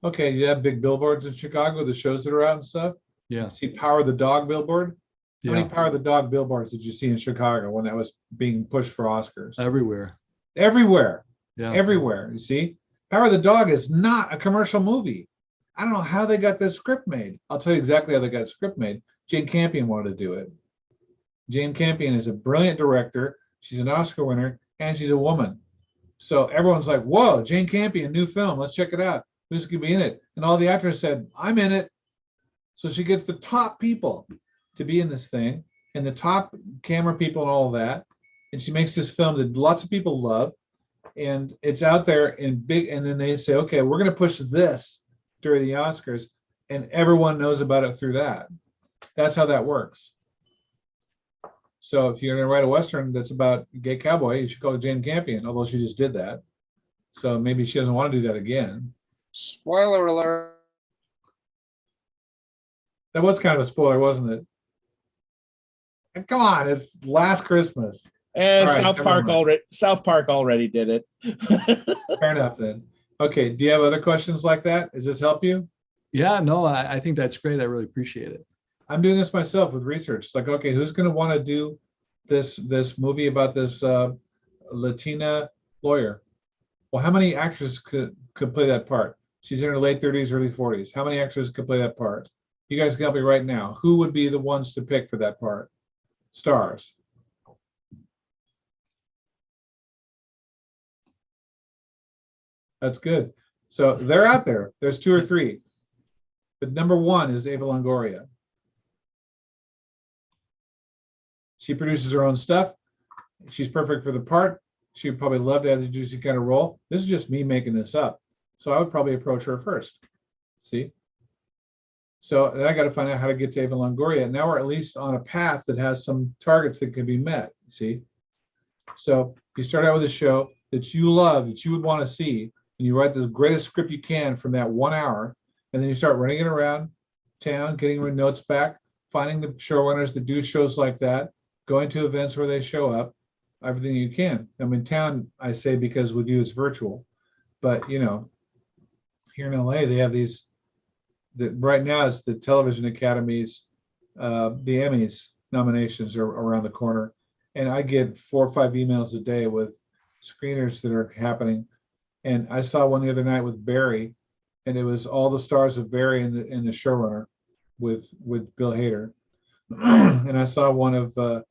Okay, you have big billboards in Chicago, the shows that are out and stuff. Yeah. See Power of the Dog billboard? How many Yeah. Power of the Dog billboards did you see in Chicago when that was being pushed for Oscars? Everywhere. Everywhere. Yeah. Everywhere. You see? Power of the Dog is not a commercial movie. I don't know how they got this script made. I'll tell you exactly how they got the script made. Jane Campion wanted to do it. Jane Campion is a brilliant director. She's an Oscar winner, and she's a woman. So everyone's like, whoa, Jane Campion, new film. Let's check it out. Who's going to be in it? And all the actors said, I'm in it. So she gets the top people to be in this thing, and the top camera people and all of that. And she makes this film that lots of people love. And it's out there in big, and then they say, okay, we're going to push this during the Oscars, and everyone knows about it through that. That's how that works. So if you're going to write a Western that's about a gay cowboy, you should call it Jane Campion, although she just did that. So maybe she doesn't want to do that again. Spoiler alert. That was kind of a spoiler, wasn't it? And come on, it's last Christmas. And All right, South Park already did it. Fair enough then. Okay, do you have other questions like that? Does this help you? Yeah, no, I think that's great. I really appreciate it. I'm doing this myself with research. It's like, okay, who's going to want to do this movie about this Latina lawyer? Well, how many actors could play that part? She's in her late 30s, early 40s. How many actors could play that part? You guys can help me right now. Who would be the ones to pick for that part? Stars. That's good. So they're out there. There's 2 or 3. But number 1 is Eva Longoria. She produces her own stuff. She's perfect for the part. She would probably love to have the juicy kind of role. This is just me making this up. So I would probably approach her first. See? So then I got to find out how to get to Eva Longoria. Now we're at least on a path that has some targets that can be met. See? So you start out with a show that you love, that you would want to see, and you write the greatest script you can from that 1 hour, and then you start running it around town, getting your notes back, finding the showrunners that do shows like that, going to events where they show up, everything you can. I mean, town, I say because with you it's virtual, but you know, here in LA they have these. Right now it's the Television Academies, the Emmys nominations are around the corner, and I get 4 or 5 emails a day with screeners that are happening. And I saw one the other night with Barry, and it was all the stars of Barry and the showrunner with Bill Hader. And I saw one of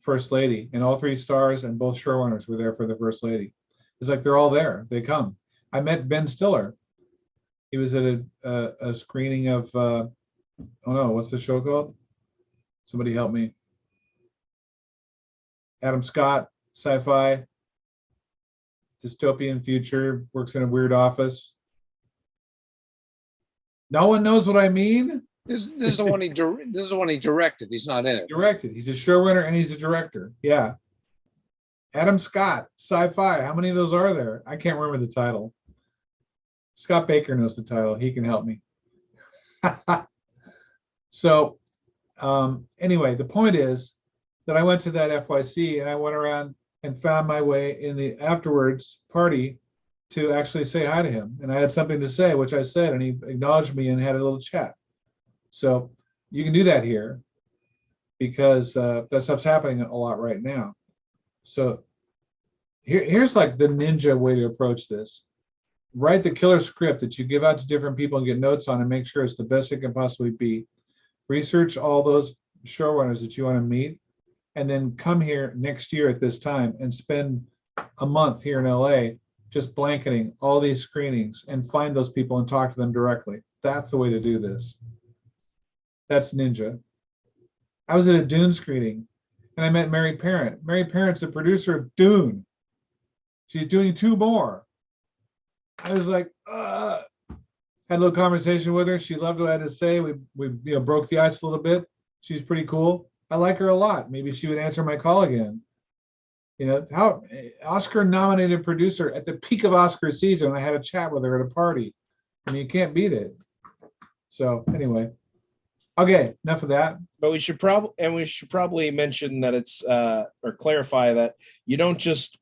First Lady, and all 3 stars and both showrunners were there for the First Lady. It's like they're all there. They come. I met Ben Stiller. He was at a screening of, oh no, what's the show called? Somebody help me. Adam Scott, Sci-Fi, dystopian future, works in a weird office. No one knows what I mean? This is the one this is the one he directed. He's not in it. Directed. He's a showrunner and he's a director. Yeah. Adam Scott, Sci-Fi. How many of those are there? I can't remember the title. Scott Baker knows the title. He can help me. So anyway, the point is that I went to that FYC and I went around and found my way in the afterwards party to actually say hi to him. And I had something to say, which I said, and he acknowledged me and had a little chat. So you can do that here because that stuff's happening a lot right now. So here's like the ninja way to approach this. Write the killer script that you give out to different people and get notes on and make sure it's the best it can possibly be. Research all those showrunners that you want to meet, and then come here next year at this time and spend a month here in LA just blanketing all these screenings and find those people and talk to them directly. That's the way to do this. That's ninja. I was at a Dune screening and I met Mary Parent. Mary Parent's the producer of Dune. She's doing 2 more. I was like, had a little conversation with her. She loved what I had to say. We broke the ice a little bit. She's pretty cool. I like her a lot. Maybe she would answer my call again. How Oscar nominated producer at the peak of Oscar season. I had a chat with her at a party. I mean, you can't beat it. So anyway, okay, enough of that. But we should probably mention that it's or clarify that you don't just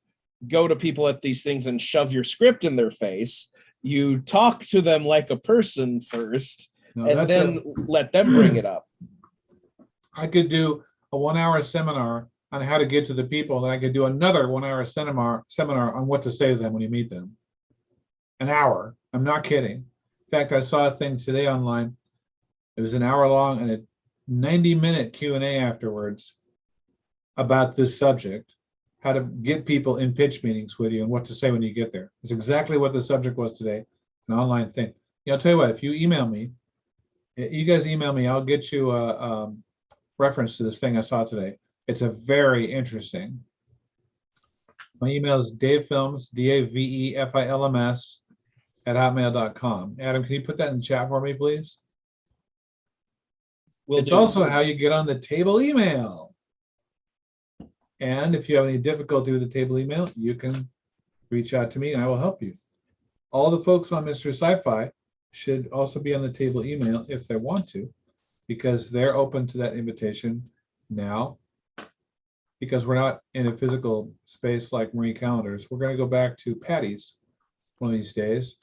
go to people at these things and shove your script in their face. You talk to them like a person first, and then let them bring it up. I could do a 1-hour seminar on how to get to the people, then I could do another 1-hour seminar on what to say to them when you meet them. An hour. I'm not kidding. In fact, I saw a thing today online. It was an hour long and a 90-minute Q&A afterwards about this subject, how to get people in pitch meetings with you and what to say when you get there. It's exactly what the subject was today, an online thing. Yeah, I'll tell you what, if you email me, you guys email me, I'll get you a reference to this thing I saw today. It's a very interesting. My email is davefilms, DAVEFILMS @hotmail.com. Adam, can you put that in the chat for me, please? It's also how you get on the table email. And if you have any difficulty with the table email, you can reach out to me and I will help you. All the folks on Mr. Sci-Fi should also be on the table email if they want to, because they're open to that invitation now. Because we're not in a physical space like Marie Callender's. We're going to go back to Patty's one of these days.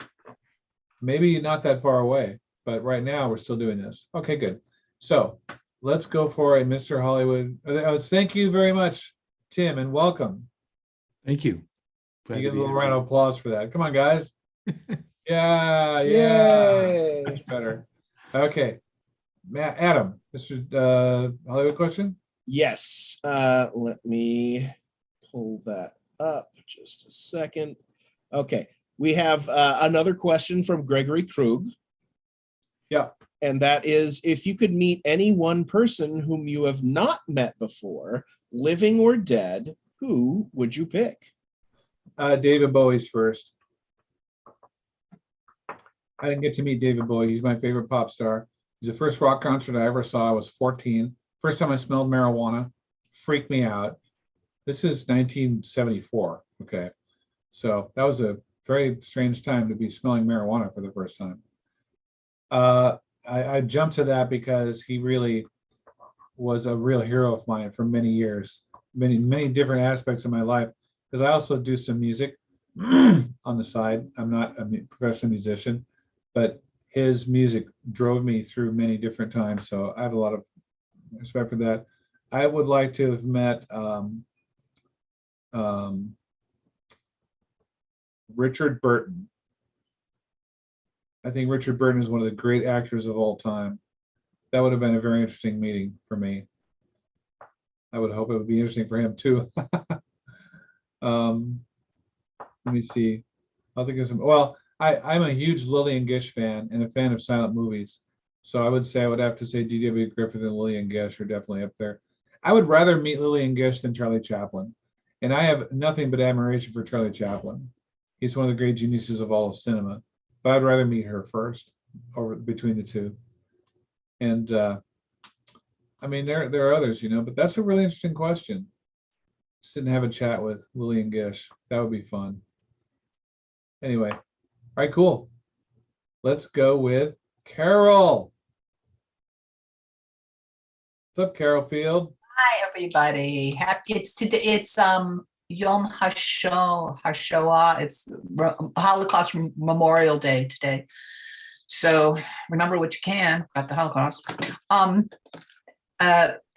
Maybe not that far away, but right now we're still doing this. Okay, good. So let's go for a Mr. Hollywood. Thank you very much, Tim, and welcome. Thank you. You get a little round of applause for that. Come on, guys. Yeah. Much better. Okay. Adam, Mr. Hollywood question? Yes. Let me pull that up just a second. Okay. We have another question from Gregory Krug. Yeah. And that is, if you could meet any one person whom you have not met before, living or dead, who would you pick? David Bowie's first. I didn't get to meet David Bowie. He's my favorite pop star. He's the first rock concert I ever saw. I was 14. First time I smelled marijuana. Freaked me out. This is 1974. Okay. So that was a very strange time to be smelling marijuana for the first time. I jumped to that because he really was a real hero of mine for many years, many different aspects of my life. Because I also do some music on the side. I'm not a professional musician, but his music drove me through many different times. So I have a lot of respect for that. I would like to have met Richard Burton. I think Richard Burton is one of the great actors of all time. That would have been a very interesting meeting for me. I would hope it would be interesting for him too. Let me see. I'll think of some. Well, I'm a huge Lillian Gish fan and a fan of silent movies. So I would say I would have to say D.W. Griffith and Lillian Gish are definitely up there. I would rather meet Lillian Gish than Charlie Chaplin. And I have nothing but admiration for Charlie Chaplin. He's one of the great geniuses of all of cinema. But I'd rather meet her first over between the two. And I mean, there are others, you know, but that's a really interesting question. Sit and have a chat with Lillian Gish. That would be fun. Anyway, all right, cool. Let's go with Carol. What's up, Carol Field? Hi, everybody. Happy it's today. It's Yom Hashoah. It's Holocaust Memorial Day today. So remember what you can about the Holocaust.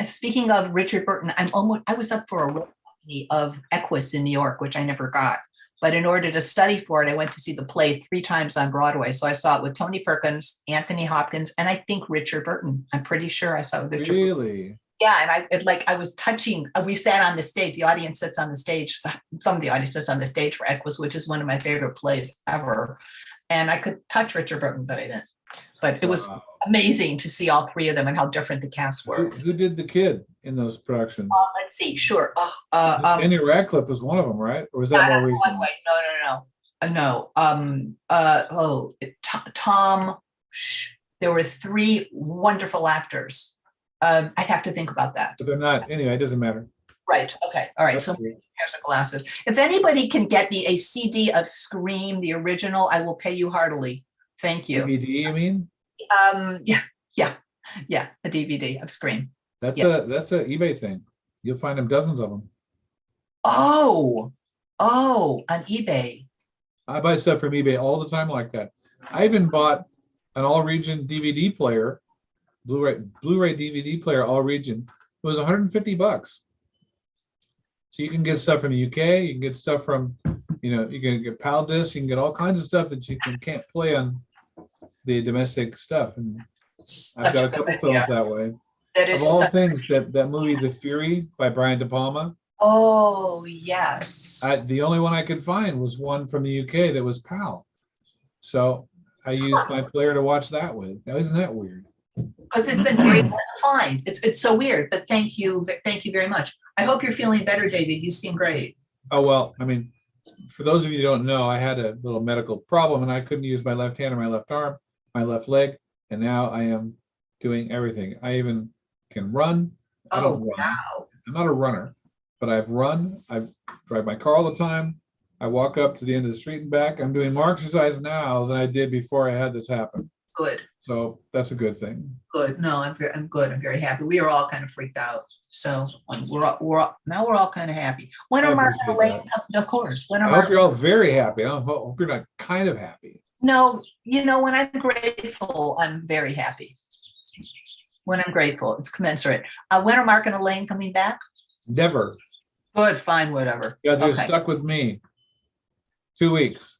Speaking of Richard Burton, I was up for a road company of Equus in New York, which I never got. But in order to study for it, I went to see the play 3 times on Broadway. So I saw it with Tony Perkins, Anthony Hopkins, and I think Richard Burton. I'm pretty sure I saw it with Richard Burton. Really? Yeah, and I was touching. We sat on the stage. The audience sits on the stage. Some of the audience sits on the stage for Equus, which is one of my favorite plays ever. And I could touch Richard Burton, but I didn't. But it was amazing to see all 3 of them and how different the cast were. Who did the kid in those productions? Let's see. Sure. Daniel Radcliffe was one of them, right? Or was that more recent? Wait, no. Tom. There were 3 wonderful actors. I'd have to think about that. But they're not. Anyway, it doesn't matter. Right. Okay. All right. That's So cool. here's the glasses. If anybody can get me a CD of Scream, the original, I will pay you heartily. Thank you. DVD, you mean? Yeah, a DVD of Scream. That's Yeah. that's a eBay thing. You'll find them dozens of them. Oh, on eBay. I buy stuff from eBay all the time like that. I even bought an all-region DVD player, Blu-ray DVD player, all-region. It was $150. So you can get stuff from the UK. You can get stuff from, you can get PAL discs. You can get all kinds of stuff that you can't play on the domestic stuff. And I've got a couple films that way. That Of is all such- things, that movie, The Fury by Brian De Palma, Oh, yes. the only one I could find was one from the UK that was PAL. So I used my player to watch that with. Now, isn't that weird? Because it's been very hard to find. It's so weird, but thank you very much. I hope you're feeling better, David. You seem great. Oh, well, I mean, for those of you who don't know, I had a little medical problem and I couldn't use my left hand or my left arm, my left leg, and now I am doing everything. I even can run. I don't run. Wow. I'm not a runner, but I've run. I drive my car all the time. I walk up to the end of the street and back. I'm doing more exercise now than I did before I had this happen. Good. So that's a good thing. Good. No, I'm good. I'm very happy. We are all kind of freaked out. So we're all kind of happy. When I are Mark and appreciate Elaine coming? Of course. When are I hope Mark? you're all very happy. I hope you're not kind of happy. No, when I'm grateful, I'm very happy. When I'm grateful, it's commensurate. When are Mark and Elaine coming back? Never. Good, fine, whatever. You guys are Okay. stuck with me. 2 weeks.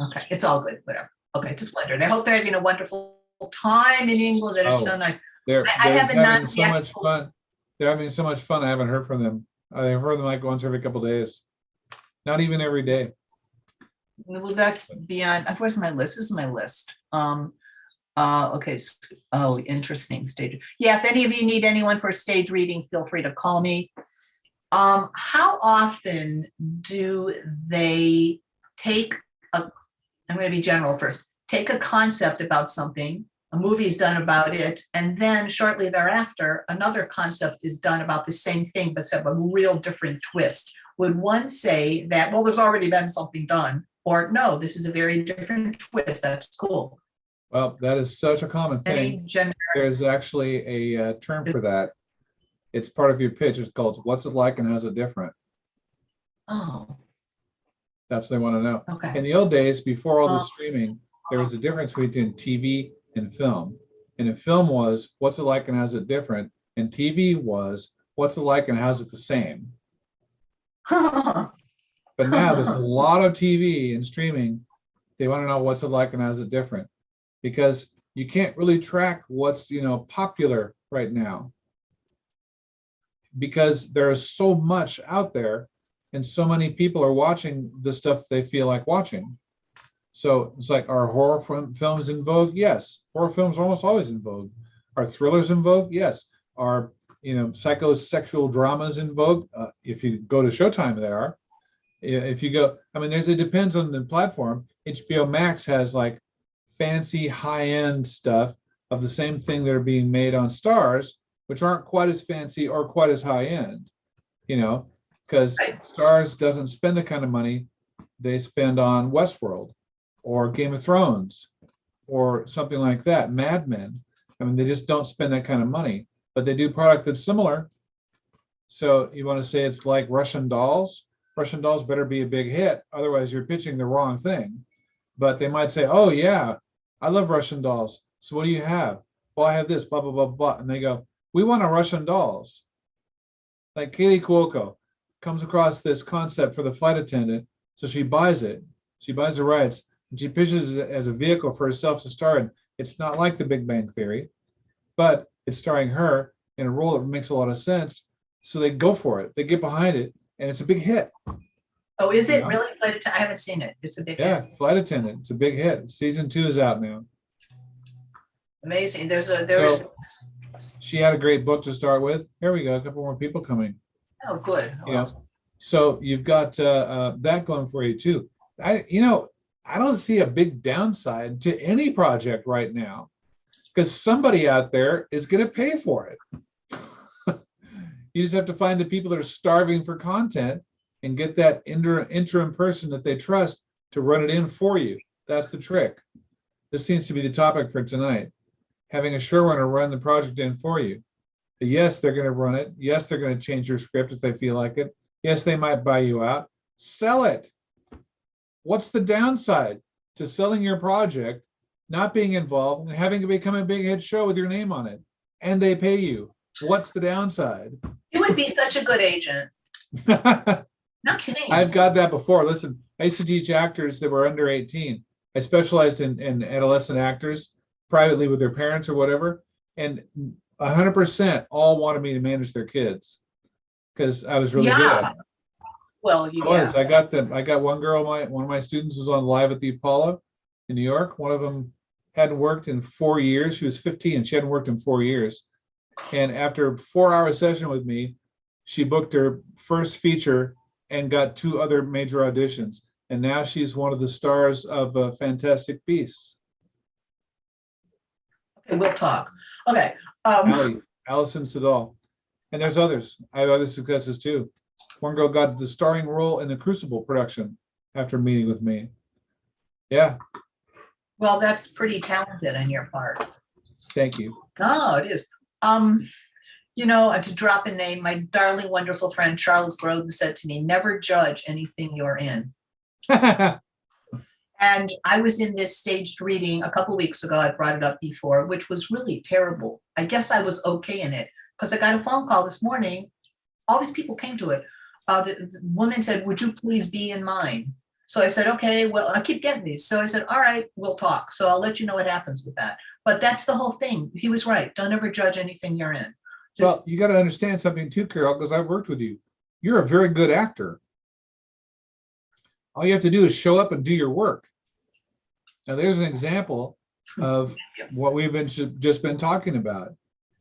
Okay, it's all good, whatever. Okay, just wondered. I hope they're having a wonderful time in England. That is so nice. They're I have a having so much non-theatrical- fun. They're having so much fun. I haven't heard from them. I've heard them like once every couple of days. Not even every day. Well, that's beyond. Where's my list? This is my list. Okay. Oh, interesting stage. Yeah, if any of you need anyone for a stage reading, feel free to call me. How often do they take I'm going to be general first. Take a concept about something, a movie is done about it, and then shortly thereafter, another concept is done about the same thing, but have a real different twist. Would one say that, well, there's already been something done, or no, this is a very different twist. That's cool. Well, that is such a common Any thing. gender? There's actually a term for that. It's part of your pitch. It's called "What's it like and how's it different?" Oh, That's what they want to know. okay. In the old days, before all the Oh. streaming, there was a difference between TV and film. And in film was "What's it like and how's it different?" And TV was "What's it like and how's it the same?" But now there's a lot of TV and streaming. They want to know what's it like and how's it different, because you can't really track what's popular right now, because there is so much out there and so many people are watching the stuff they feel like watching. So it's like, are films in vogue? Yes. Horror films are almost always in vogue. Are thrillers in vogue? Yes. Are, psychosexual dramas in vogue? If you go to Showtime, they are. If you go, I mean, it depends on the platform. HBO Max has like fancy high-end stuff of the same thing that are being made on Stars, which aren't quite as fancy or quite as high-end, because Stars doesn't spend the kind of money they spend on Westworld or Game of Thrones or something like that, Mad Men. I mean, they just don't spend that kind of money, but they do product that's similar. So you want to say it's like Russian Dolls? Russian Dolls better be a big hit, otherwise you're pitching the wrong thing. But they might say, oh yeah, I love Russian Dolls. So what do you have? Well, I have this, blah, blah, blah, blah. And they go, we want a Russian Dolls. Like Kaylee Cuoco comes across this concept for the flight attendant. So she buys it. She buys the rights and she pitches it as a vehicle for herself to star in. It's not like The Big Bang Theory, but it's starring her in a role that makes a lot of sense. So they go for it. They get behind it, and it's a big hit. Oh, is it really? I haven't seen it. It's a big hit. Yeah, Flight Attendant. It's a big hit. Season 2 is out now. Amazing. There was. She had a great book to start with. Here we go. A couple more people coming. Oh, good. So you've got that going for you too. I don't see a big downside to any project right now, because somebody out there is going to pay for it. You just have to find the people that are starving for content and get that interim person that they trust to run it in for you. That's the trick. This seems to be the topic for tonight. Having a showrunner run the project in for you. Yes, they're going to run it. Yes, they're going to change your script if they feel like it. Yes, they might buy you out. Sell it. What's the downside to selling your project, not being involved, and having to become a big hit show with your name on it? And they pay you. What's the downside? You would be such a good agent. No kidding. I've got that before. Listen, I used to teach actors that were under 18. I specialized in adolescent actors privately with their parents or whatever. And 100% all wanted me to manage their kids because I was really good at it. Well, I got them. I got one girl, one of my students was on Live at the Apollo in New York. One of them hadn't worked in 4 years. She was 15. She hadn't worked in 4 years. And after a 4-hour session with me, she booked her first feature and got 2 other major auditions. And now she's one of the stars of Fantastic Beasts. Okay, we'll talk. Okay. Allison Siddall. And there's others. I have other successes too. One girl got the starring role in the Crucible production after meeting with me. Yeah. Well, that's pretty talented on your part. Thank you. Oh, it is. To drop a name, my darling, wonderful friend Charles Grodin said to me, never judge anything you're in. And I was in this staged reading a couple of weeks ago. I brought it up before, which was really terrible. I guess I was okay in it because I got a phone call this morning. All these people came to it. The woman said, would you please be in mine? So I said, okay, well, I keep getting these. So I said, all right, we'll talk. So I'll let you know what happens with that. But that's the whole thing. He was right. Don't ever judge anything you're in. Well, you got to understand something too, Carol, because I've worked with you. You're a very good actor. All you have to do is show up and do your work. Now, there's an example of what we've just been talking about.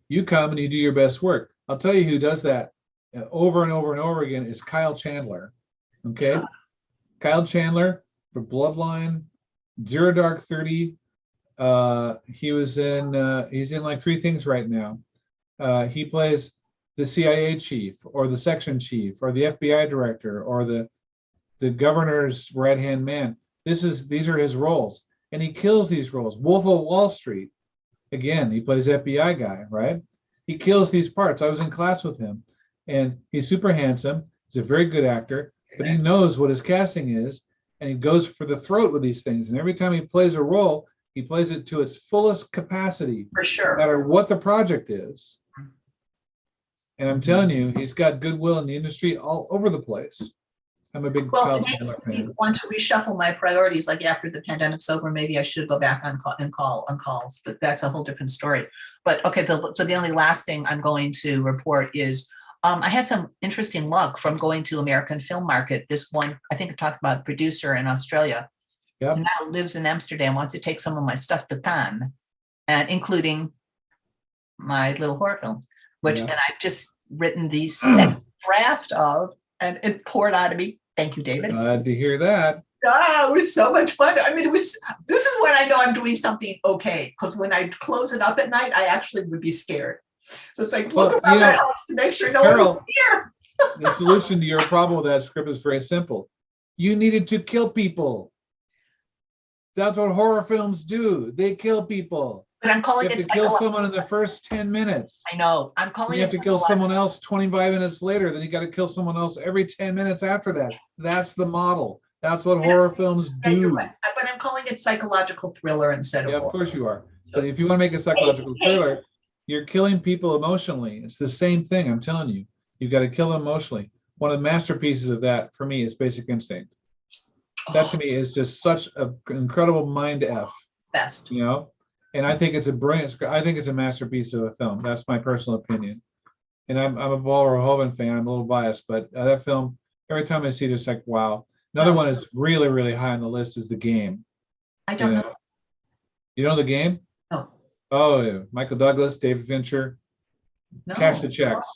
You come and you do your best work. I'll tell you who does that over and over and over again is Kyle Chandler. Okay, Kyle Chandler for Bloodline, Zero Dark 30. He's in like 3 things right now. He plays the CIA chief or the section chief or the FBI director or the governor's right-hand man. These are his roles, and he kills these roles. Wolf of Wall Street, again, he plays FBI guy, right? He kills these parts. I was in class with him, and he's super handsome. He's a very good actor, but he knows what his casting is, and he goes for the throat with these things. And every time he plays a role, he plays it to its fullest capacity, for sure, no matter what the project is. And I'm telling you, he's got goodwill in the industry all over the place. I'm a big Kyle Chandler fan. Want to reshuffle my priorities, like after the pandemic's over, maybe I should go back on calls, but that's a whole different story. But okay, so the only last thing I'm going to report is I had some interesting luck from going to American Film Market. This one, I think I talked about producer in Australia. Yep. who now lives in Amsterdam, wants to take some of my stuff to Cannes, and including my little horror film, which, Yeah. and I've just written the second draft of, and it poured out of me. Thank you, David. Glad to hear that. Ah, it was so much fun. I mean, this is when I know I'm doing something okay, because when I close it up at night, I actually would be scared. So it's like, look around the house to make sure no one Carol, is here. the solution to your problem with that script is very simple. You needed to kill people. That's what horror films do. They kill people. But I'm You calling have it to kill someone in the first 10 minutes. I know. I'm calling You have it to kill psychological. someone else 25 minutes later. Then you got to kill someone else every 10 minutes after that. That's the model. That's what horror films Yeah, you're do. right. But I'm calling it psychological thriller instead Yeah, of of horror. course you are. But if you want to make a psychological thriller, you're killing people emotionally. It's the same thing, I'm telling you. You've got to kill them emotionally. One of the masterpieces of that for me is Basic Instinct. That to me is just such an incredible mind F, Best. you know? And I think it's a brilliant script. I think it's a masterpiece of a film. That's my personal opinion. And I'm a Paul Verhoeven fan. I'm a little biased, but that film, every time I see it, it's like, wow. Another one is really, really high on the list is The Game. I don't know. You know The Game? No. Oh, yeah. Michael Douglas, David Fincher, No. Cash the Checks.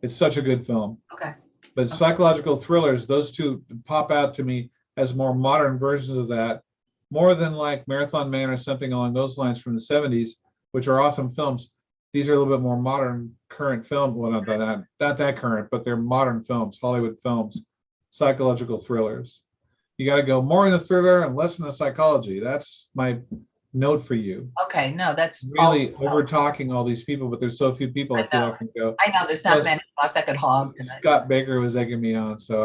It's such a good film. Okay. But psychological thrillers, those two pop out to me as more modern versions of that, more than like Marathon Man or something along those lines from the 70s, which are awesome films. These are a little bit more modern, current film. Well, not that current, but they're modern films, Hollywood films, psychological thrillers. You got to go more in the thriller and less in the psychology. That's my note for you. Okay. No, that's Really also- over talking all these people, but there's so few people I feel I can go. I know there's not Plus- many of us that could hog. Scott Baker was egging me on, so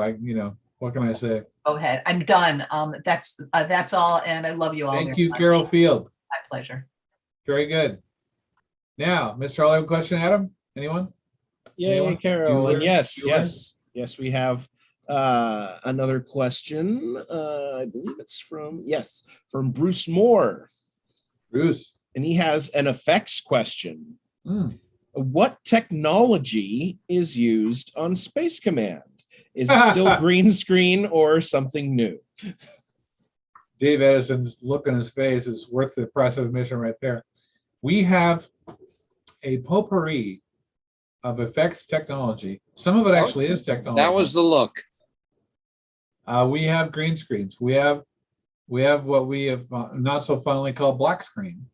what can I say? Go ahead. I'm done. That's all, and I love you all. Thank very you, much. Carol Field. My pleasure. Very good. Now, Mr. Hollywood question, Adam? Anyone? Yay, Anyone? Carol. And Bueller? yes, Bueller? yes, we have another question. I believe it's from Bruce Moore. Bruce. And he has an effects question. Hmm. What technology is used on Space Command? Is it still green screen or something new? Dave Edison's look on his face is worth the price of admission right there. We have a potpourri of effects technology. Some of it actually is technology. That was the look. We have green screens. We have what we have not so fondly called black screen,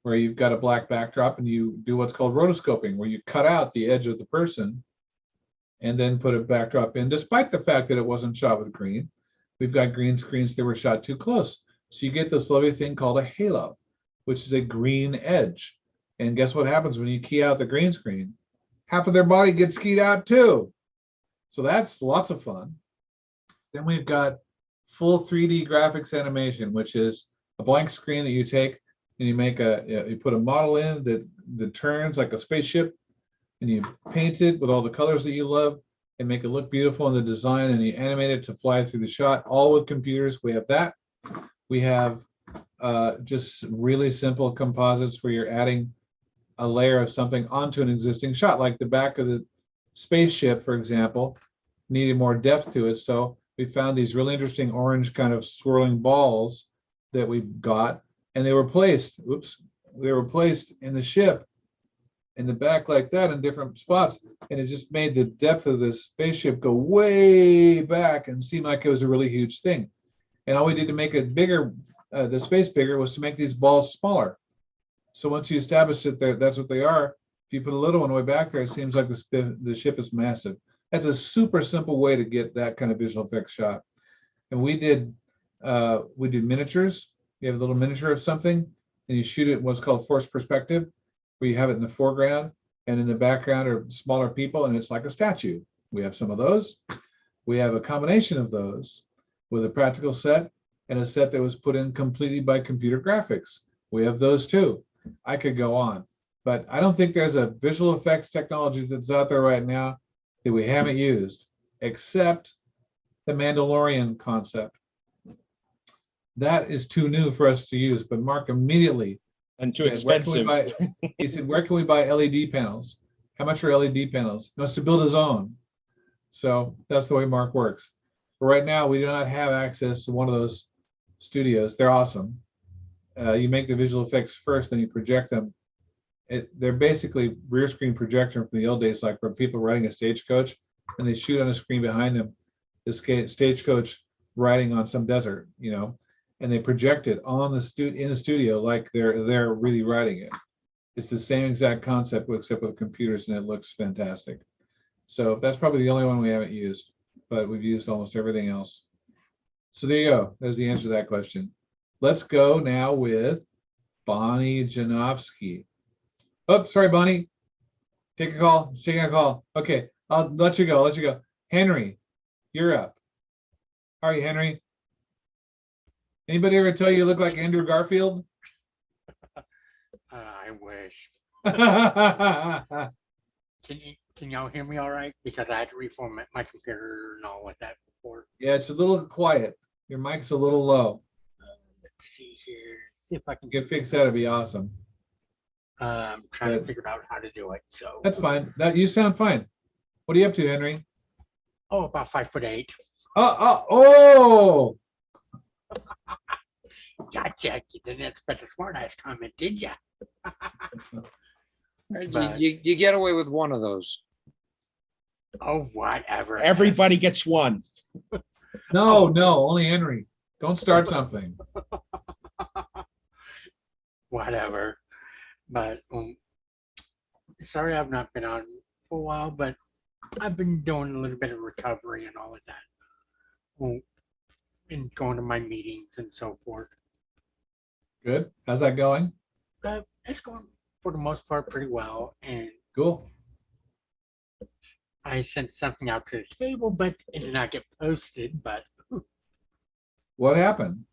where you've got a black backdrop and you do what's called rotoscoping, where you cut out the edge of the person and then put a backdrop in, despite the fact that it wasn't shot with green. We've got green screens that were shot too close. So you get this lovely thing called a halo, which is a green edge. And guess what happens when you key out the green screen? Half of their body gets keyed out too. So that's lots of fun. Then we've got full 3D graphics animation, which is a blank screen that you take and you put a model in that turns like a spaceship, and you paint it with all the colors that you love and make it look beautiful in the design, and you animate it to fly through the shot, all with computers. We have that. We have just really simple composites where you're adding a layer of something onto an existing shot, like the back of the spaceship, for example, needed more depth to it. So we found these really interesting orange kind of swirling balls that we got, and they were placed in the ship in the back like that in different spots, and it just made the depth of the spaceship go way back and seem like it was a really huge thing. And all we did to make it bigger, the space bigger, was to make these balls smaller. So once you establish that that's what they are, if you put a little one way back there, it seems like the ship is massive. That's a super simple way to get that kind of visual effects shot. And we did miniatures. You have a little miniature of something, and you shoot it in what's called forced perspective, where you have it in the foreground, and in the background are smaller people, and it's like a statue. We have some of those. We have a combination of those with a practical set and a set that was put in completely by computer graphics. We have those too. I could go on, but I don't think there's a visual effects technology that's out there right now that we haven't used, except the Mandalorian concept. That is too new for us to use, but Mark immediately And too said, expensive. he said, where can we buy LED panels? How much are LED panels? He wants to build his own. So that's the way Mark works. But right now, we do not have access to one of those studios. They're awesome. You make the visual effects first, then you project them. They're basically rear screen projector from the old days, like when people riding a stagecoach and they shoot on a screen behind them, this stagecoach riding on some desert, and they project it on in the studio like they're really riding it. It's the same exact concept except with computers, and it looks fantastic. So that's probably the only one we haven't used, but we've used almost everything else. So there you go. There's the answer to that question. Let's go now with Bonnie Janowski. Oh, sorry, Bonnie. Take a call. Just taking a call. Okay, I'll let you go. Henry, you're up. How are you, Henry? Anybody ever tell you look like Andrew Garfield? I wish. Yeah, Can y'all hear me all right? Because I had to reformat my computer and all like that before. it's a little quiet. Your mic's a little low. Let's see here. See if I can Get fixed. That'd be awesome. trying Good. to figure out how to do it. So That's fine. You sound fine. What are you up to, Henry? about 5'8". Oh! Gotcha. You didn't expect a smart ass comment, did ya? Right, But- you get away with one of those. Oh, whatever. Everybody gets one. No, only Henry. Don't start something. Whatever. But sorry I've not been on for a while, but I've been doing a little bit of recovery and all of that. And going to my meetings and so forth. Good. How's that going? But it's going for the most part pretty well. And Cool. I sent something out to the table, but it did not get posted. But What happened?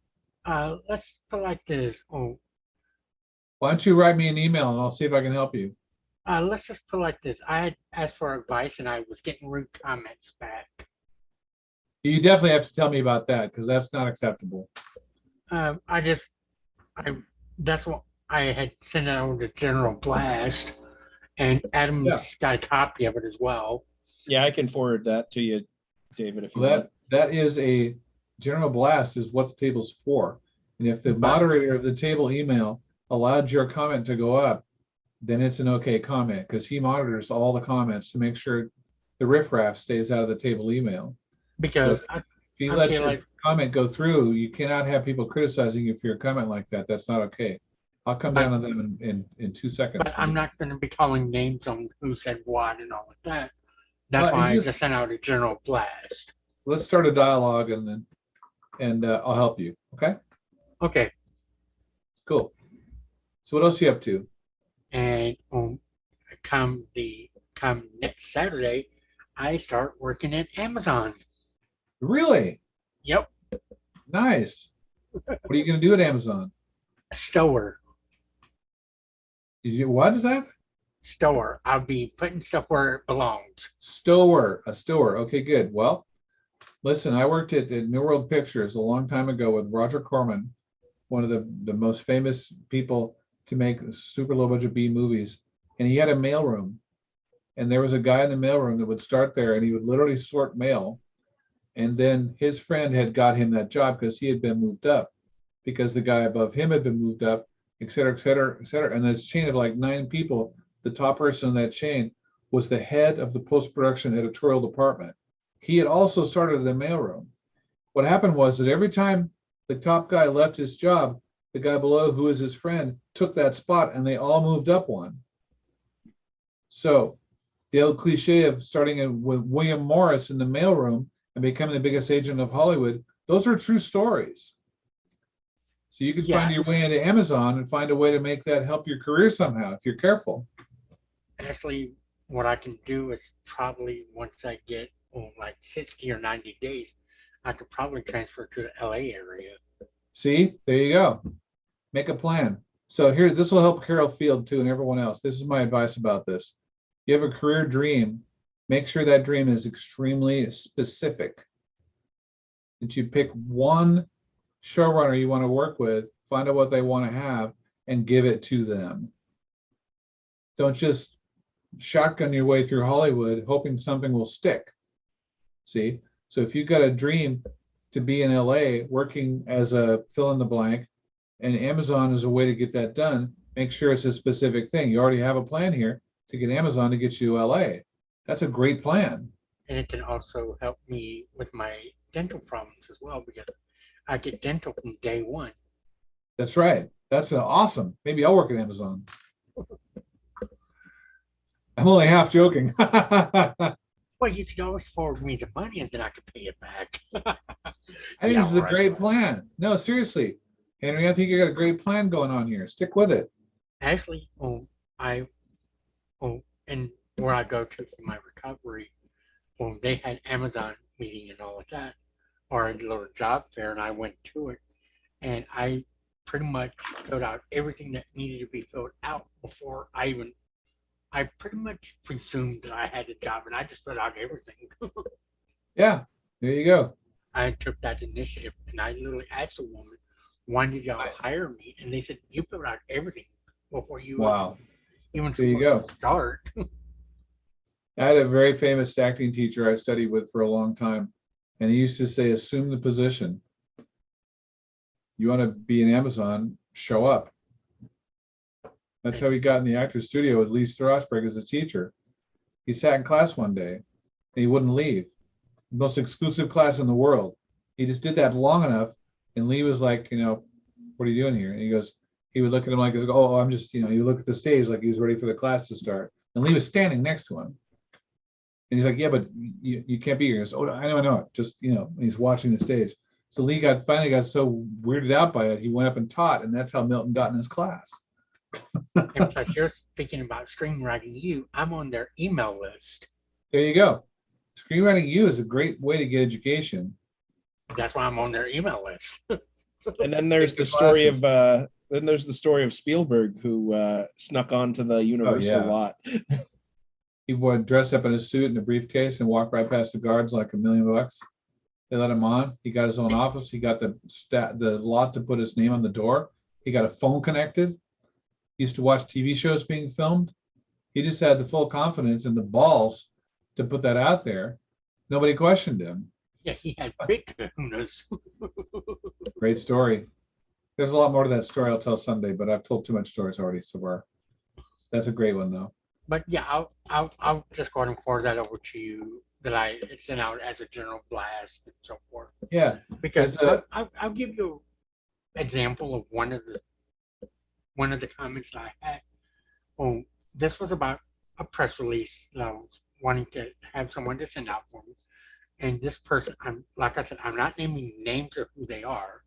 let's put it like this. Why don't you write me an email and I'll see if I can help you. Let's just put it like this. I had asked for advice and I was getting rude comments back. You definitely have to tell me about that because that's not acceptable. That's what I had sent out over to General Blast, and Adam's Yeah. got a copy of it as well. Yeah, I can forward that to you, David, if you Well, want. that is a general blast is what the table's for. And if the moderator of the table email allowed your comment to go up, then it's an okay comment because he monitors all the comments to make sure the riffraff stays out of the table email. Because If you let feel your like- comment go through, you cannot have people criticizing you for your comment like that. That's not okay. I'll come down on them in 2 seconds. but I'm not going to be calling names on who said what and all of that. That's Well, why I just- just sent out a General Blast. Let's start a dialogue and I'll help you. Okay, Okay, cool. So what else are you up to? and come next Saturday, I start working at Amazon. Really? Yep, Nice. What are you going to do at Amazon? a stower. What is that? Stower. I'll be putting stuff where it belongs. Stower, a stower. Okay, good. Well, listen, I worked at New World Pictures a long time ago with Roger Corman, one of the most famous people to make super low budget B movies. And he had a mailroom. And there was a guy in the mailroom that would start there and he would literally sort mail. And then his friend had got him that job because he had been moved up, because the guy above him had been moved up, et cetera, et cetera, et cetera. And this chain of like 9 people, the top person in that chain was the head of the post-production editorial department. He had also started the mailroom. What happened was that every time the top guy left his job, the guy below, who was his friend, took that spot and they all moved up one. So the old cliche of starting with William Morris in the mailroom and becoming the biggest agent of Hollywood, those are true stories. So you can find your way into Amazon and find a way to make that help your career somehow if you're careful. Actually, what I can do is probably once I get like 60 or 90 days, I could probably transfer to the LA area. See, there you go. Make a plan. So here, this will help Carol Field too and everyone else. This is my advice about this. You have a career dream, make sure that dream is extremely specific. That you pick one showrunner you want to work with, find out what they want to have, and give it to them. Don't just shotgun your way through Hollywood hoping something will stick. See? So if you've got a dream, to be in LA working as a fill in the blank, and Amazon is a way to get that done. Make sure it's a specific thing. You already have a plan here to get Amazon to get you to LA. That's a great plan. And it can also help me with my dental problems as well, because I get dental from day one. That's right. That's awesome. Maybe I'll work at Amazon. I'm only half joking. Well, you could always forward me the money and then I could pay it back. I think this is a great plan. No, seriously, Henry, I think you got a great plan going on here. Stick with it. Actually, and where I go to for my recovery, they had Amazon meeting and all of that, or a little job fair, and I went to it, and I pretty much filled out everything that needed to be filled out before I pretty much presumed that I had a job, and I just filled out everything. Yeah, there you go. I took that initiative, and I literally asked a woman, "When did y'all hire me?" And they said, "You filled out everything before you Wow. even There you go. start." I had a very famous acting teacher I studied with for a long time, and he used to say, assume the position. You want to be in Amazon, show up. That's how he got in the actor's studio with Lee Strasberg as a teacher. He sat in class one day, and he wouldn't leave. The most exclusive class in the world. He just did that long enough, and Lee was like, what are you doing here? And he would look at him like, oh, I'm just, you look at the stage like he was ready for the class to start. And Lee was standing next to him. And he's like, yeah, but you can't be here. He goes, oh, I know. Just, and he's watching the stage. So Lee finally got so weirded out by it, he went up and taught, and that's how Milton got in his class. And plus, you're speaking about Screenwriting U. I'm on their email list. There you go. Screenwriting U is a great way to get education. That's why I'm on their email list. And then there's the story of Spielberg, who snuck onto the Universal lot. He would dress up in a suit and a briefcase and walk right past the guards like $1 million. They let him on. He got his own office. He got the lot to put his name on the door. He got a phone connected. He used to watch TV shows being filmed. He just had the full confidence and the balls to put that out there. Nobody questioned him. Yeah, he had big kahunas. Great story. There's a lot more to that story I'll tell someday, but I've told too much stories already so far. That's a great one though. But yeah, I'll just go ahead and forward that over to you, that I sent out as a general blast and so forth. Yeah, because I'll give you an example of one of the comments that I had. Oh, this was about a press release that I was wanting to have someone to send out for me. And this person, like I said, I'm not naming names of who they are,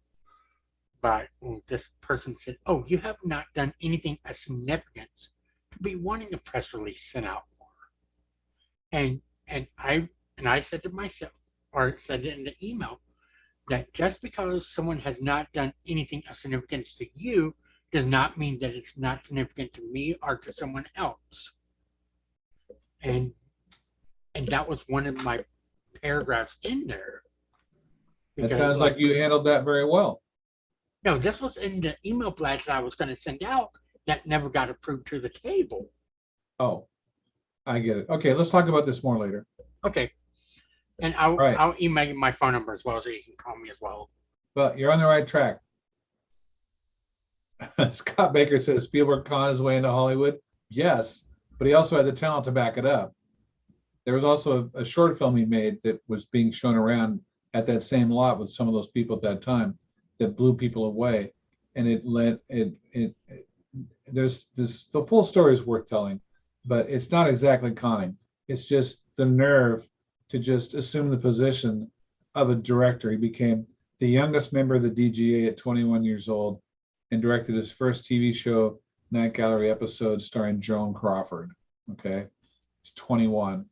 but this person said, "Oh, you have not done anything of significance to be wanting a press release sent out for." And I said to myself, or said it in the email, that just because someone has not done anything of significance to you does not mean that it's not significant to me or to someone else. And that was one of my paragraphs in there. It sounds like you handled that very well. No, this was in the email blast that I was going to send out that never got approved to the table. Oh, I get it. Okay, let's talk about this more later. Okay. And I'll email you my phone number as well, so you can call me as well. But you're on the right track. Scott Baker says Spielberg conned his way into Hollywood. Yes, but he also had the talent to back it up. There was also a short film he made that was being shown around at that same lot with some of those people at that time that blew people away. And there's this, the full story is worth telling, but it's not exactly conning. It's just the nerve to just assume the position of a director. He became the youngest member of the DGA at 21 years old and directed his first TV show, Night Gallery episode starring Joan Crawford. Okay, he's 21.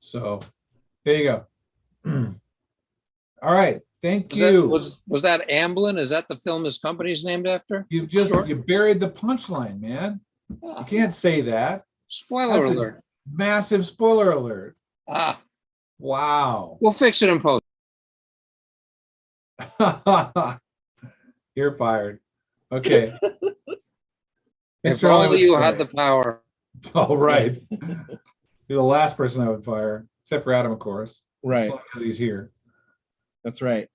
So there you go. All right, thank you. Was that Amblin? Is that the film his company's named after? You buried the punchline, man. You can't say that. Spoiler alert. Massive spoiler alert. Ah. Wow. We'll fix it in post. You're fired. Okay. If only you had the power. Oh, right. You're the last person I would fire, except for Adam, of course. Right. Because he's here. That's right.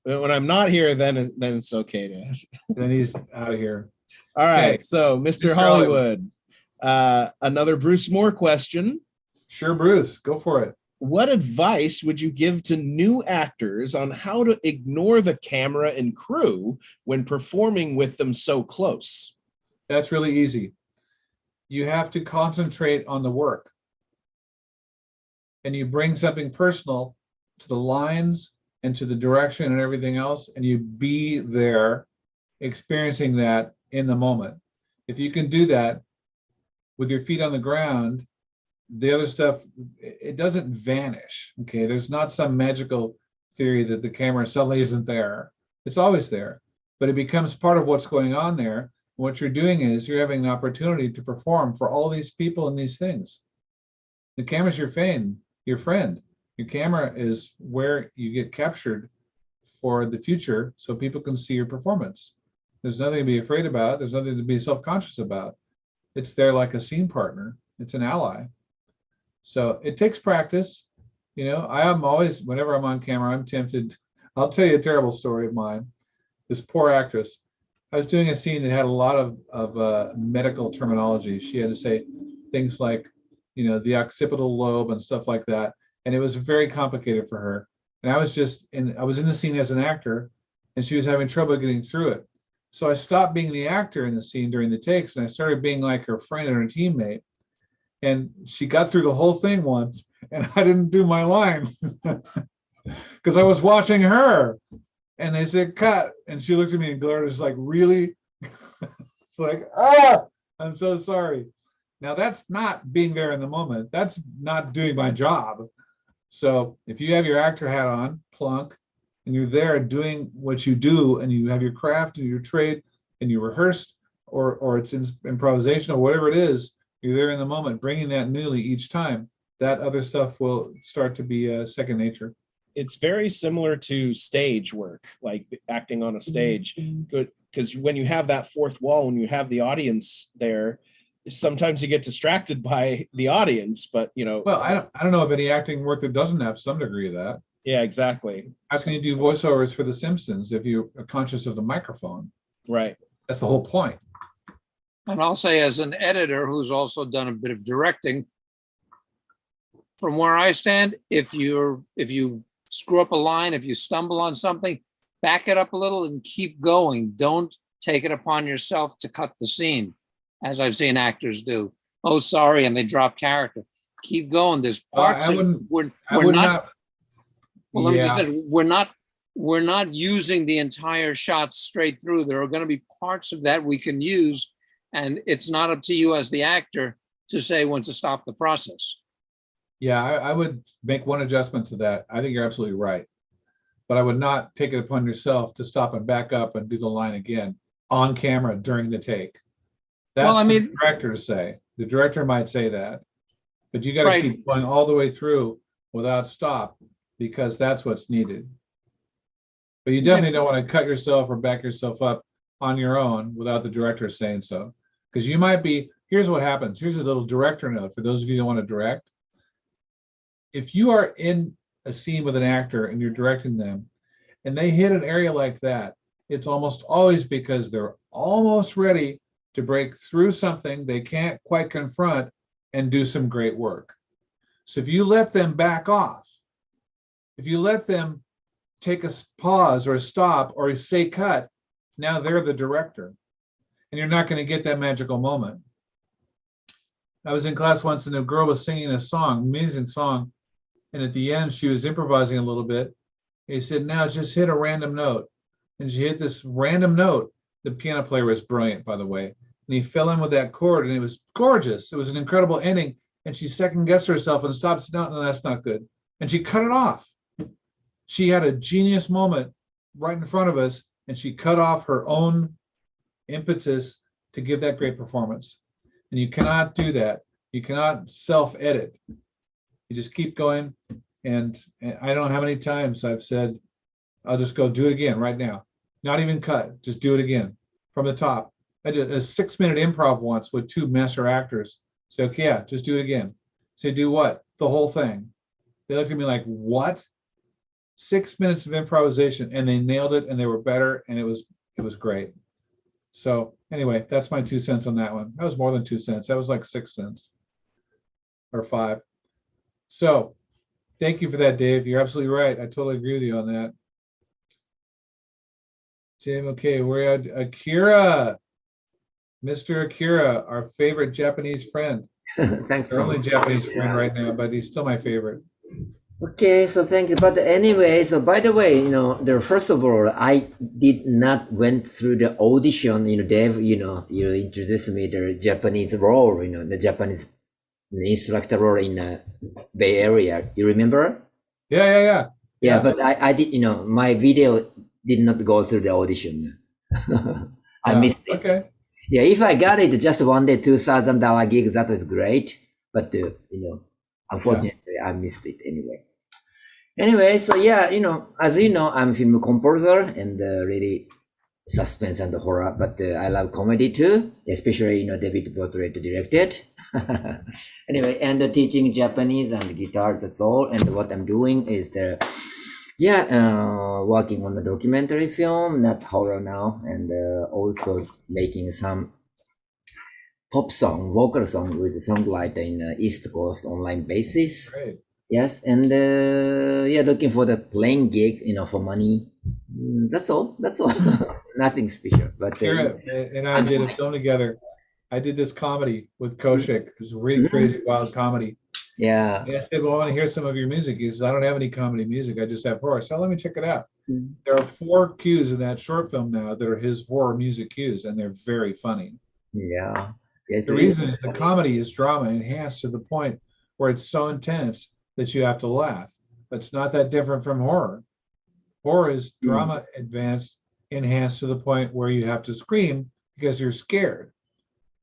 When I'm not here, then it's okay to. Then he's out of here. All right. Okay. So, Mr. Mr. Hollywood. Hollywood, another Bruce Moore question. Sure, Bruce, go for it. What advice would you give to new actors on how to ignore the camera and crew when performing with them so close? That's really easy. You have to concentrate on the work. And you bring something personal to the lines and to the direction and everything else, and you be there experiencing that in the moment. If you can do that with your feet on the ground, the other stuff, it doesn't vanish. Okay, there's not some magical theory that the camera suddenly isn't there. It's always there, but it becomes part of what's going on there. What you're doing is you're having an opportunity to perform for all these people and these things. The camera's your friend. Your camera is where you get captured for the future so people can see your performance. There's nothing to be afraid about. There's nothing to be self-conscious about. It's there like a scene partner. It's an ally. So it takes practice. You know, I am always, whenever I'm on camera, I'm tempted. I'll tell you a terrible story of mine. This poor actress. I was doing a scene that had a lot of medical terminology. She had to say things like, you know, the occipital lobe and stuff like that. And it was very complicated for her. And I was in the scene as an actor, and she was having trouble getting through it. So I stopped being the actor in the scene during the takes, and I started being like her friend and her teammate. And she got through the whole thing once, and I didn't do my line because I was watching her. And they said, cut. And she looked at me and glared, was like, really? It's like, I'm so sorry. Now that's not being there in the moment. That's not doing my job. So if you have your actor hat on, plunk, and you're there doing what you do, and you have your craft and your trade, and you rehearsed, or it's improvisation or whatever it is, you're there in the moment, bringing that newly each time. That other stuff will start to be second nature. It's very similar to stage work, like acting on a stage. Good, because when you have that fourth wall, when you have the audience there, sometimes you get distracted by the audience. But you know, well, I don't know of any acting work that doesn't have some degree of that. Yeah, exactly. How can you do voiceovers for The Simpsons if you are conscious of the microphone? Right. That's the whole point. And I'll say, as an editor who's also done a bit of directing, from where I stand, if you screw up a line, if you stumble on something, back it up a little and keep going. Don't take it upon yourself to cut the scene, as I've seen actors do. Oh, sorry, and they drop character. Keep going. There's parts we're not. Well, let me just say, we're not using the entire shot straight through. There are going to be parts of that we can use, and it's not up to you as the actor to say when to stop the process. Yeah, I would make one adjustment to that. I think you're absolutely right. But I would not take it upon yourself to stop and back up and do the line again on camera during the take. That's the director to say. The director might say that. But you got to keep going all the way through without stop, because that's what's needed. But you definitely don't want to cut yourself or back yourself up on your own without the director saying so. Because you might be, here's what happens. Here's a little director note for those of you who want to direct. If you are in a scene with an actor and you're directing them and they hit an area like that, it's almost always because they're almost ready to break through something they can't quite confront and do some great work. So if you let them back off, if you let them take a pause or a stop or say cut, now they're the director and you're not going to get that magical moment. I was in class once and a girl was singing a song, amazing song. And at the end, she was improvising a little bit. He said, now just hit a random note. And she hit this random note. The piano player was brilliant, by the way. And he fell in with that chord and it was gorgeous. It was an incredible ending. And she second guessed herself and stopped. No, that's not good. And she cut it off. She had a genius moment right in front of us. And she cut off her own impetus to give that great performance. And you cannot do that. You cannot self-edit. You just keep going. And I don't know how many times I've said, I'll just go do it again right now. Not even cut, just do it again from the top. I did a 6-minute improv once with 2 master actors. Say, okay, yeah, just do it again. Say, do what? The whole thing. They looked at me like, what? 6 minutes of improvisation, and they nailed it, and they were better, and it was great. So anyway, that's my 2 cents on that one. That was more than 2 cents. That was like 6 cents or 5. So thank you for that, Dave. You're absolutely right. I totally agree with you on that. Jim, okay, we're at Akira. Mr. Akira, our favorite Japanese friend. Thanks Our so only much. Japanese friend right now, but he's still my favorite. Okay, so thank you. But anyway, so by the way, first of all, I did not went through the audition. Dave, you introduced me the Japanese role. The Japanese instructor role in Bay Area. You remember? Yeah. Yeah, but I did. My video did not go through the audition. I missed it. Okay. Yeah, if I got it just one day, $2,000 gig, that was great. But unfortunately, I missed it anyway. Anyway, so yeah, as you know, I'm a film composer and really suspense and horror, but I love comedy too, especially David Portrait directed. Anyway, and teaching Japanese and guitars, that's all. And what I'm doing is working on a documentary film, not horror now, and also making some pop song, vocal song with songwriter in East Coast online basis. Great. Yes, and looking for the playing gig, for money. That's all. Nothing special. But Kira and I did a film together. I did this comedy with Koshik. It's a really crazy, wild comedy. yeah, And I said, well, I want to hear some of your music. He says, I don't have any comedy music. I just have horror. So let me check it out. There are 4 cues in that short film now that are his horror music cues, and they're very funny. yeah. The reason is the comedy is drama enhanced to the point where it's so intense that you have to laugh. It's not that different from horror. Horror is drama enhanced to the point where you have to scream because you're scared.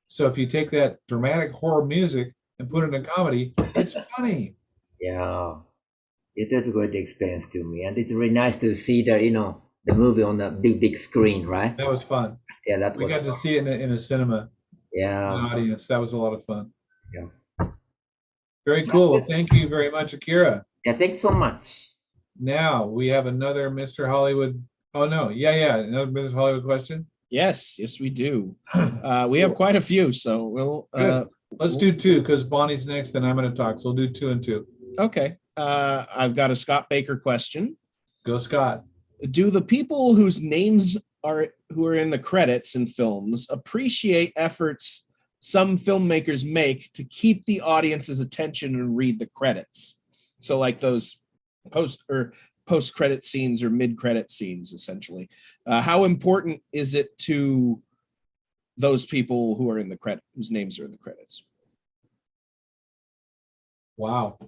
So if you take that dramatic horror music and put it in a comedy, it's funny. Yeah, it was a great experience to me, and it's really nice to see the movie on the big screen, right? That was fun. Yeah, that We was got to fun. see it in a cinema, Yeah, an audience. That was a lot of fun. Yeah. Very cool. Well, thank you very much, Akira. Yeah. Thanks so much. Now we have another Mr. Hollywood. Oh no, yeah, another Mr. Hollywood question. Yes, we do. We have quite a few, so we'll. Good. Let's do 2 because Bonnie's next, then I'm going to talk. So we'll do 2 and 2. Okay. I've got a Scott Baker question. Go, Scott. Do the people whose names who are in the credits in films appreciate efforts some filmmakers make to keep the audience's attention and read the credits? So like those post-credit scenes or mid-credit scenes, essentially. How important is it to those people who are in the credit, whose names are in the credits? Wow.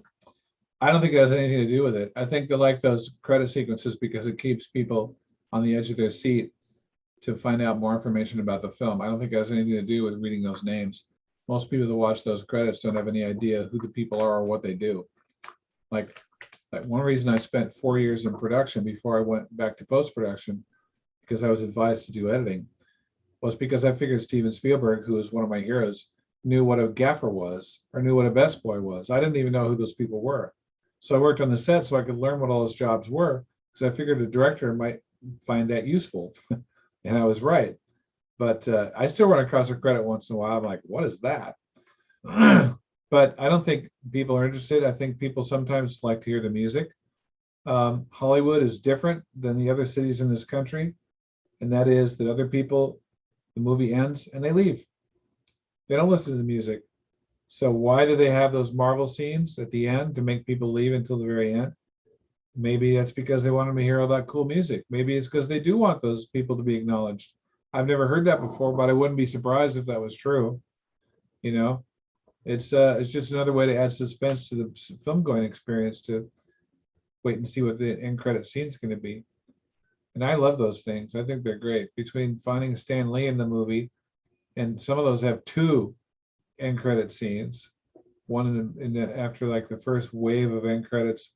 I don't think it has anything to do with it. I think they like those credit sequences because it keeps people on the edge of their seat to find out more information about the film. I don't think it has anything to do with reading those names. Most people that watch those credits don't have any idea who the people are or what they do. Like one reason I spent 4 years in production before I went back to post-production, because I was advised to do editing, was because I figured Steven Spielberg, who is one of my heroes, knew what a gaffer was or knew what a best boy was. I didn't even know who those people were. So I worked on the set so I could learn what all those jobs were, because I figured a director might find that useful. And I was right. But I still run across a credit once in a while. I'm like, what is that? But I don't think people are interested. I think people sometimes like to hear the music. Hollywood is different than the other cities in this country. And that is that other people, the movie ends and they leave. They don't listen to the music. So why do they have those Marvel scenes at the end to make people leave until the very end? Maybe that's because they want them to hear all that cool music. Maybe it's because they do want those people to be acknowledged. I've never heard that before, but I wouldn't be surprised if that was true. It's just another way to add suspense to the film going experience, to wait and see what the end credit scene is going to be. And I love those things. I think they're great. Between finding Stan Lee in the movie, and some of those have 2 end credit scenes. One after like the first wave of end credits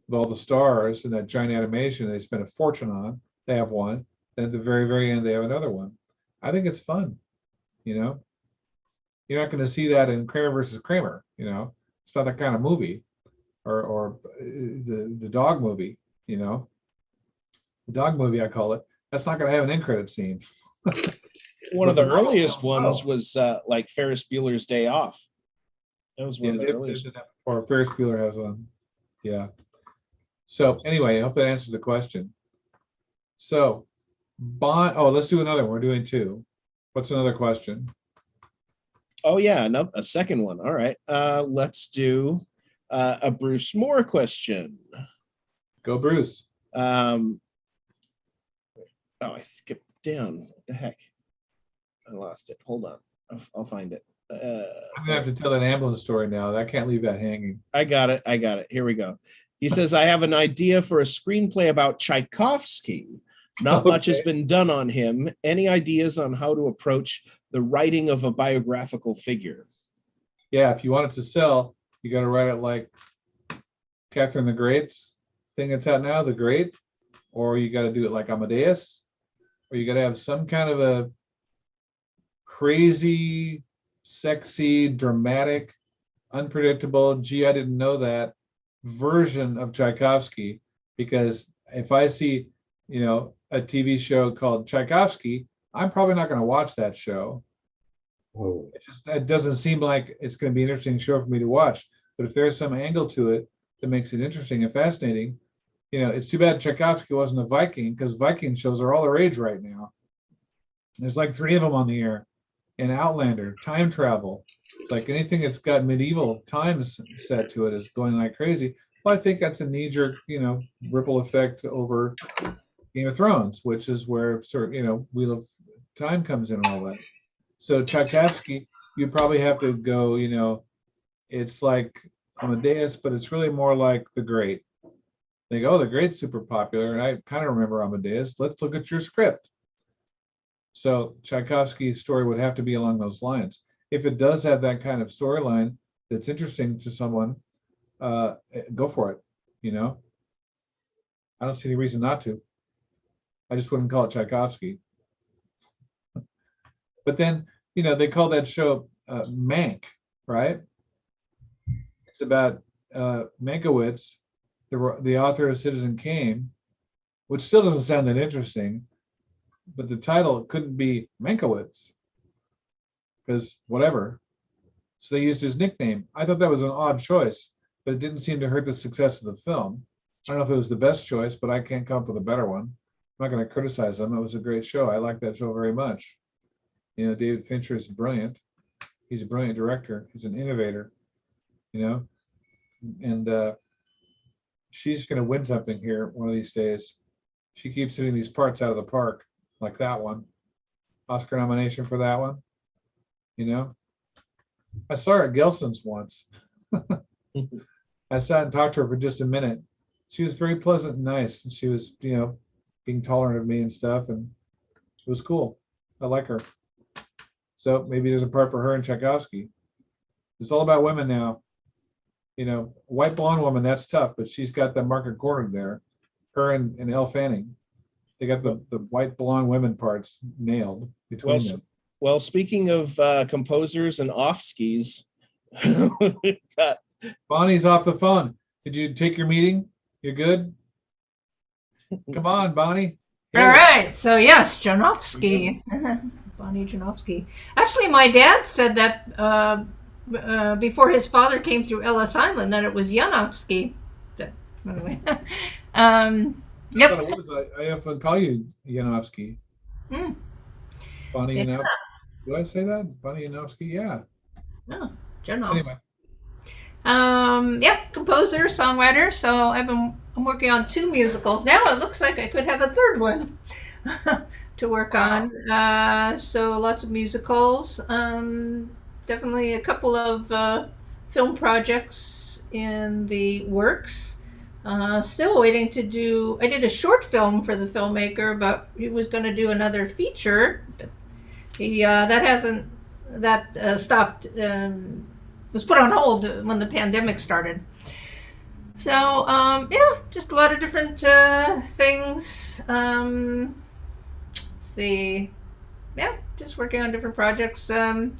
with all the stars and that giant animation they spent a fortune on. They have one. Then at the very, very end, they have another one. I think it's fun. You're not going to see that in Kramer versus Kramer. It's not that kind of movie, or the dog movie. you know, the dog movie, I call it. That's not going to have an end credit scene. One of the But the earliest Marvel ones films, was like Ferris Bueller's Day Off. That was one Yeah, of the they've earliest. done that before. Ferris Bueller has one. Yeah. So anyway, I hope that answers the question. So Bond. Oh, let's do another one. We're doing two. What's another question? Oh yeah, a second one. All right. Let's do a Bruce Moore question. Go, Bruce. Oh, I skipped down. What the heck? I lost it. Hold on. I'll find it. I'm gonna have to tell that ambulance story now. I can't leave that hanging. I got it. Here we go. He says, I have an idea for a screenplay about Tchaikovsky. Not much has been done on him. Any ideas on how to approach the writing of a biographical figure? Yeah, if you want it to sell, you got to write it like Catherine the Great's thing that's out now, The Great, or you got to do it like Amadeus, or you got to have some kind of a crazy, sexy, dramatic, unpredictable, gee, I didn't know that version of Tchaikovsky. Because if I see, a TV show called Tchaikovsky, I'm probably not going to watch that show. Oh. It doesn't seem like it's going to be an interesting show for me to watch. But if there's some angle to it that makes it interesting and fascinating, it's too bad Tchaikovsky wasn't a Viking, because Viking shows are all the rage right now. There's like 3 of them on the air. And Outlander, time travel. It's like anything that's got medieval times set to it is going like crazy. Well, I think that's a knee-jerk, ripple effect over Game of Thrones, which is where Wheel of Time comes in and all that. So Tchaikovsky, you probably have to go, it's like Amadeus, but it's really more like The Great. They go, oh, The Great's super popular, and I kind of remember Amadeus. Let's look at your script. So Tchaikovsky's story would have to be along those lines. If it does have that kind of storyline that's interesting to someone, go for it. I don't see any reason not to. I just wouldn't call it Tchaikovsky. But then, they call that show Mank, right? It's about Mankiewicz, the author of Citizen Kane, which still doesn't sound that interesting, but the title couldn't be Mankiewicz, because whatever. So they used his nickname. I thought that was an odd choice, but it didn't seem to hurt the success of the film. I don't know if it was the best choice, but I can't come up with a better one. I'm not going to criticize them. It was a great show. I like that show very much. David Fincher is brilliant. He's a brilliant director. He's an innovator, and she's going to win something here one of these days. She keeps hitting these parts out of the park, like that one. Oscar nomination for that one. I saw her at Gelson's once. I sat and talked to her for just a minute. She was very pleasant and nice. And she was, being tolerant of me and stuff. And it was cool. I like her. So maybe there's a part for her in Tchaikovsky. It's all about women now. White blonde woman, that's tough, but she's got that market cornered there. Her and Elle Fanning. They got the white blonde women parts nailed between them. Well, speaking of composers and off-skis, Bonnie's off the phone. Did you take your meeting? You're good? Come on, Bonnie. All right. So yes, Janowski. Bonnie Janowski. Actually, my dad said that before his father came through Ellis Island, that it was Janowski. Anyway. Yep. I often call you Janowski. Bonnie Janowski. Do I say that? Bonnie Janowski? Yeah. No, Janowski. Anyway. Yep, composer, songwriter. So I'm working on 2 musicals now. It looks like I could have a 3rd one to work on. So lots of musicals. Definitely a couple of film projects in the works. Still waiting to do. I did a short film for the filmmaker, but he was going to do another feature. But he stopped. Was put on hold when the pandemic started. So just a lot of different things. Let's see, just working on different projects. Composer,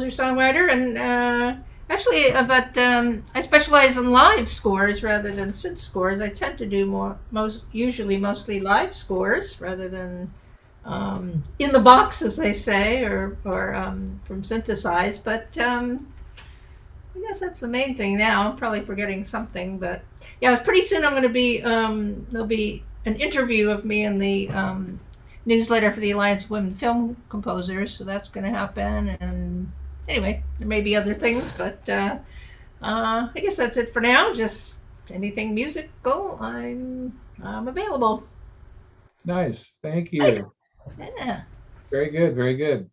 songwriter, and Actually, but I specialize in live scores rather than synth scores. I tend to do mostly live scores rather than in the box, as they say, or from synthesized. But I guess that's the main thing now. I'm probably forgetting something, but yeah, pretty soon I'm going to be there'll be an interview of me in the newsletter for the Alliance of Women Film Composers, so that's going to happen. And anyway, there may be other things, but I guess that's it for now. Just anything musical, I'm available. Nice. Thank you. Yeah, Very good. Very good.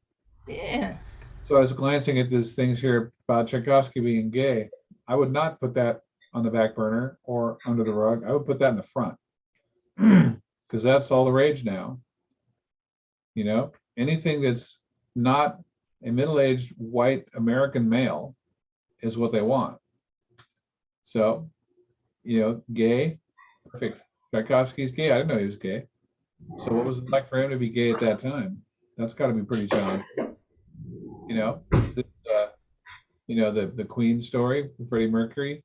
yeah. So I was glancing at these things here about Tchaikovsky being gay. I would not put that on the back burner or under the rug. I would put that in the front because that's all the rage now. You know, anything that's not a middle-aged white American male is what they want. So, you know, gay, perfect. Tchaikovsky's gay. I didn't know he was gay. So what was it like for him to be gay at that time? That's got to be pretty challenging. You know, you know, the Queen story, Freddie Mercury,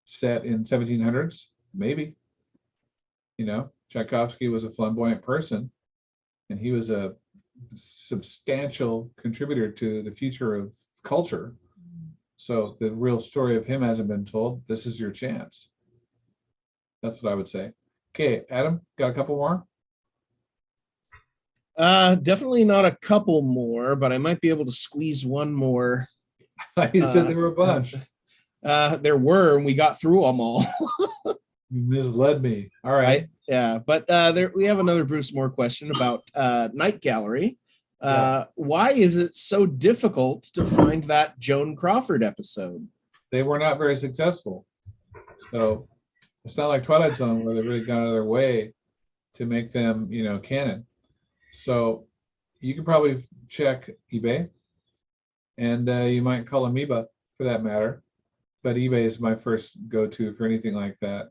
set in 1700s, maybe. You know, Tchaikovsky was a flamboyant person, and he was a substantial contributor to the future of culture. So the real story of him hasn't been told. This is your chance. That's what I would say. Okay, Adam, got a couple more? Definitely not a couple more, but I might be able to squeeze one more. You said there were a bunch. There were, and we got through them all. You misled me. All right. Yeah, but there we have another Bruce Moore question about Night Gallery. Why is it so difficult to find that Joan Crawford episode? They were not very successful. So it's not like Twilight Zone where they really got out of their way to make them, you know, canon. So you could probably check eBay, and you might call Amoeba for that matter. But eBay is my first go-to for anything like that.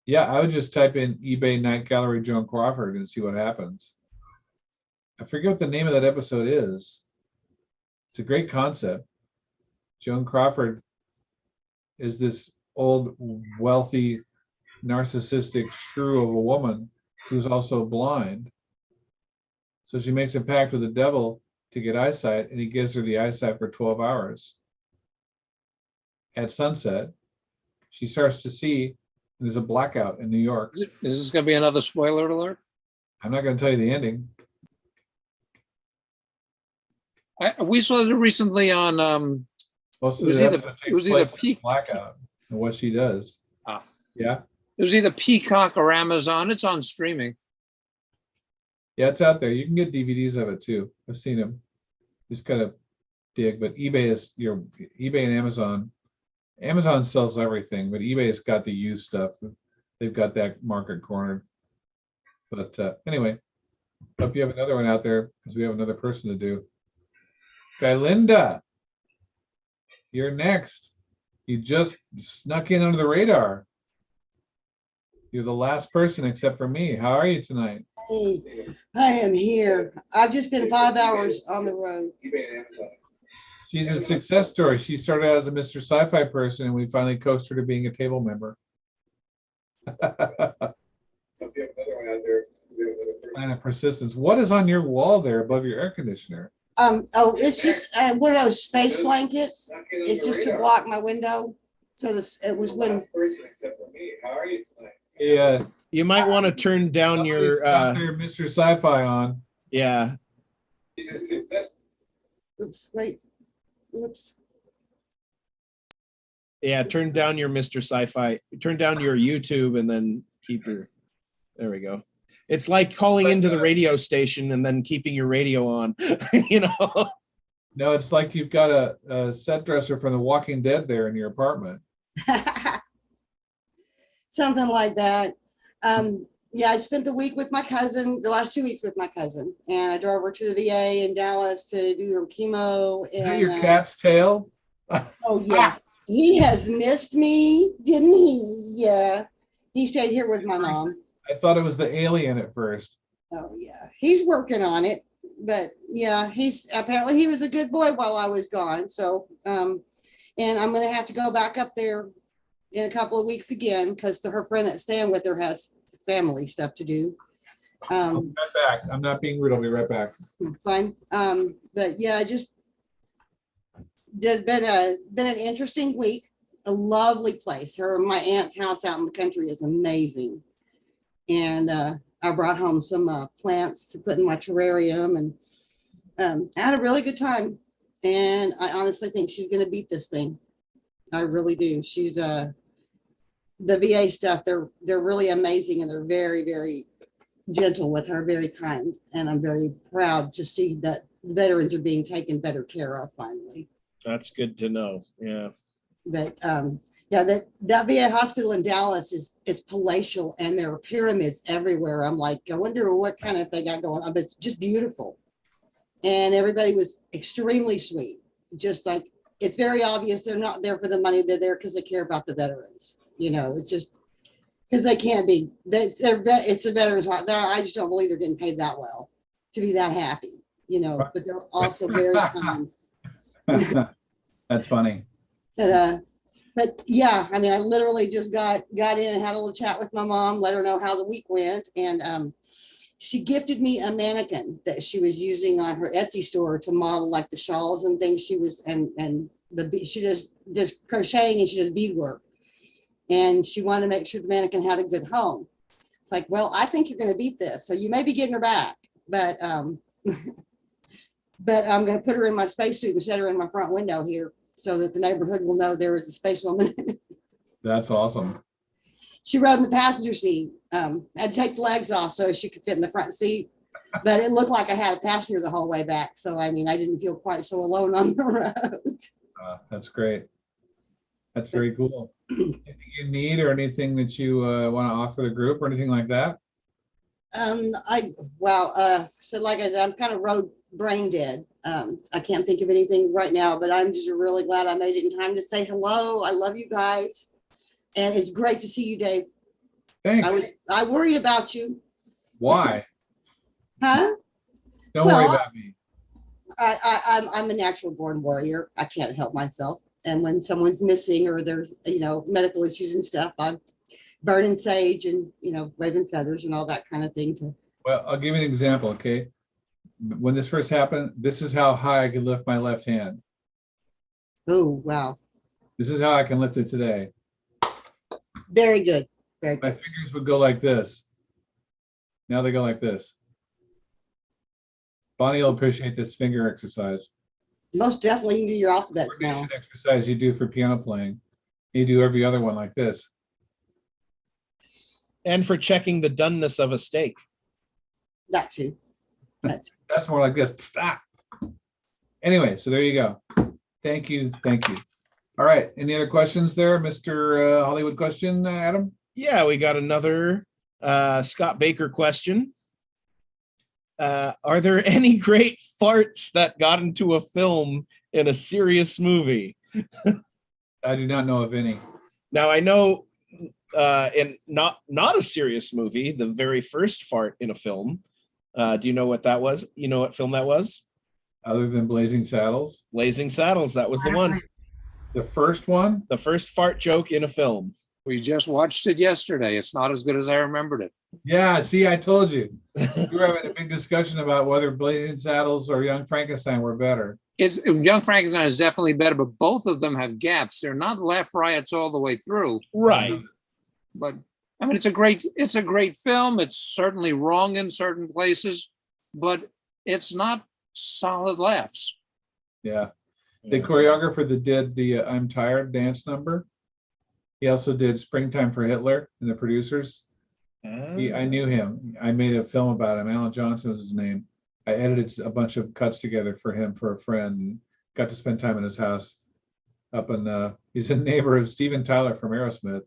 Yeah, I would just type in eBay Night Gallery Joan Crawford and see what happens. I forget what the name of that episode is. It's a great concept. Joan Crawford is this old, wealthy, narcissistic shrew of a woman who's also blind. So she makes a pact with the devil to get eyesight, and he gives her the eyesight for 12 hours. At sunset, she starts to see, and there's a blackout in New York. Is this going to be another spoiler alert? I'm not going to tell you the ending. We saw it recently on. Most of it was the either- episode it was takes either place in the blackout and what she does. Ah. Yeah. It was either Peacock or Amazon. It's on streaming. Yeah, it's out there. You can get DVDs of it too. I've seen them. Just gotta dig. But eBay is eBay and Amazon. Amazon sells everything, but eBay has got the used stuff. They've got that market cornered. But anyway, hope you have another one out there because we have another person to do. Okay, Linda, you're next. You just snuck in under the radar. You're the last person except for me. How are you tonight? Hey, I am here. I've just been 5 hours on the road. She's a success story. She started out as a Mr. Sci-Fi person, and we finally coaxed her to being a table member. Sign of persistence. What is on your wall there above your air conditioner? Oh, it's just one of those space blankets. It's just to block my window. So it was when. Yeah. You might want to turn down your Mr. Sci-Fi on. Yeah. Oops, wait. Oops. Yeah, turn down your Mr. Sci-Fi. Turn down your YouTube and then keep your. There we go. It's like calling into the radio station and then keeping your radio on. You know. No, it's like you've got a set dresser from The Walking Dead there in your apartment. Something like that. Yeah, I spent the week with my cousin, the last 2 weeks with my cousin, and I drove her to the VA in Dallas to do her chemo. Is And that your cat's tail? oh yes, he has missed me, didn't he? Yeah, he stayed here with my mom. I thought it was the alien at first. Oh yeah, he's working on it. but yeah, he was a good boy while I was gone. So, and I'm going to have to go back up there in a couple of weeks again because her friend that's staying with her has family stuff to do. I'll be right back. I'm not being rude. I'll be right back. Fine. But yeah, just been an interesting week. A lovely place. My aunt's house out in the country is amazing, and I brought home some plants to put in my terrarium, and I had a really good time. And I honestly think she's going to beat this thing. I really do. She's the VA stuff. They're really amazing, and they're very, very gentle with her, very kind. And I'm very proud to see that veterans are being taken better care of finally. That's good to know. Yeah. But yeah, that VA hospital in Dallas is palatial, and there are pyramids everywhere. I'm like, I wonder what kind of thing got going on, but it's just beautiful. And everybody was extremely sweet. Just like, it's very obvious they're not there for the money. They're there because they care about the veterans. You know, it's just because they can't be. It's a veterans. I just don't believe they're getting paid that well to be that happy. You know, but they're also very kind. That's funny. But yeah, I mean, I literally just got in and had a little chat with my mom, let her know how the week went, and she gifted me a mannequin that she was using on her Etsy store to model like the shawls and things she was, and she does crocheting and she does beadwork, and she wanted to make sure the mannequin had a good home. It's like, well, I think you're going to beat this, so you may be getting her back, but but I'm going to put her in my spacesuit and set her in my front window here, so that the neighborhood will know there is a space woman. That's awesome. She rode in the passenger seat. I had to take the legs off so she could fit in the front seat, but it looked like I had a passenger the whole way back. So, I mean, I didn't feel quite so alone on the road. That's great. That's very cool. Anything you need or anything that you want to offer the group or anything like that? So like I said, I'm kind of road brain dead. I can't think of anything right now, but I'm just really glad I made it in time to say hello. I love you guys, and it's great to see you, Dave. Thanks. I worried about you. Why? Huh? Don't worry about me. I'm a natural born warrior. I can't help myself. And when someone's missing or there's medical issues and stuff, I'm burning sage and waving feathers and all that kind of thing. Well, I'll give you an example. Okay. When this first happened, this is how high I could lift my left hand. Oh, wow. This is how I can lift it today. Very good. Very good. My fingers would go like this. Now they go like this. Bonnie will appreciate this finger exercise. Most definitely, you can do your alphabets now. Exercise you do for piano playing. You do every other one like this. And for checking the doneness of a steak. That too. That's more like this. Stop. Anyway, so there you go. Thank you. Thank you. All right. Any other questions there, Mr. Hollywood question, Adam? Yeah, we got another Scott Baker question. Are there any great farts that got into a film in a serious movie? I do not know of any. Now I know in not a serious movie, the very first fart in a film. Do you know what that was? You know what film that was? Other than Blazing Saddles? Blazing Saddles, that was the one. The first one? The first fart joke in a film. We just watched it yesterday. It's not as good as I remembered it. Yeah, see, I told you. We were having a big discussion about whether Blazing Saddles or Young Frankenstein were better. Young Frankenstein is definitely better, but both of them have gaps. They're not laugh riots all the way through. Right. But I mean, it's a great film. It's certainly wrong in certain places, but it's not solid laughs. Yeah. The choreographer that did the I'm Tired dance number, he also did Springtime for Hitler and the producers. I knew him. I made a film about him. Alan Johnson was his name. I edited a bunch of cuts together for him for a friend and got to spend time in his house up in, he's a neighbor of Steven Tyler from Aerosmith.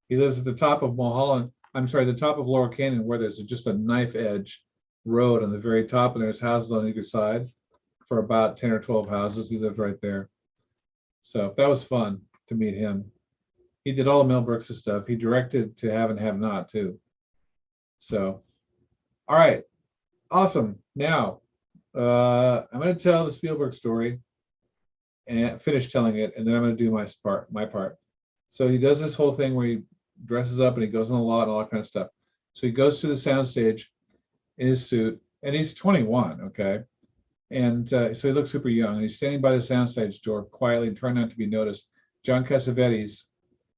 He lives at the top of Mulholland. I'm sorry, the top of Laurel Canyon, where there's just a knife edge road on the very top, and there's houses on either side. For about 10 or 12 houses, he lived right there. So that was fun to meet him. He did all of Mel Brooks' stuff. He directed To Have and Have Not too. So, all right, awesome. Now, I'm going to tell the Spielberg story and finish telling it, and then I'm going to do my part. So he does this whole thing where he dresses up and he goes on the lot and all that kind of stuff. So he goes to the soundstage in his suit, and he's 21, okay? And so he looks super young, and he's standing by the soundstage door quietly, trying not to be noticed. John Cassavetes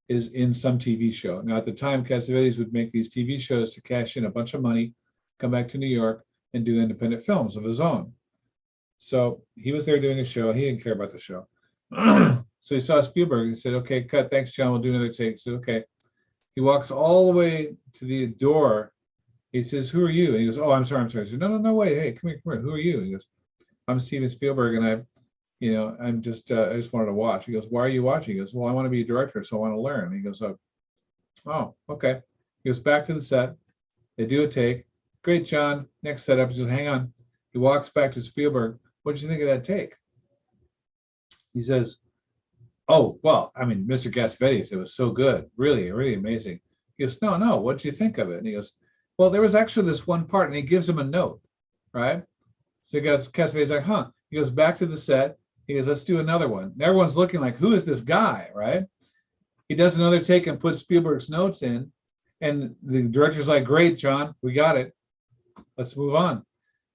is in some TV show. Now, at the time, Cassavetes would make these TV shows to cash in a bunch of money, come back to New York, and do independent films of his own. So he was there doing a show. He didn't care about the show. So he saw Spielberg. He said, okay, cut. Thanks, John. We'll do another take. He said, okay. He walks all the way to the door. He says, who are you? And he goes, oh, I'm sorry. He said, no, wait. Hey, come here. Who are you? He goes, I'm Steven Spielberg, and I'm just, I just wanted to watch. He goes, why are you watching? He goes, well, I want to be a director, so I want to learn. He goes, oh, okay. He goes back to the set. They do a take. Great, John. Next setup. He says, hang on. He walks back to Spielberg. What did you think of that take? He says, oh, well, I mean, Mr. Cassavetes, it was so good. Really, really amazing. He goes, no, what did you think of it? And he goes, well, there was actually this one part, and he gives him a note, right? So Cassavetes like, huh? He goes back to the set. He goes, let's do another one. And everyone's looking like, who is this guy, right? He does another take and puts Spielberg's notes in. And the director's like, great, John, we got it. Let's move on.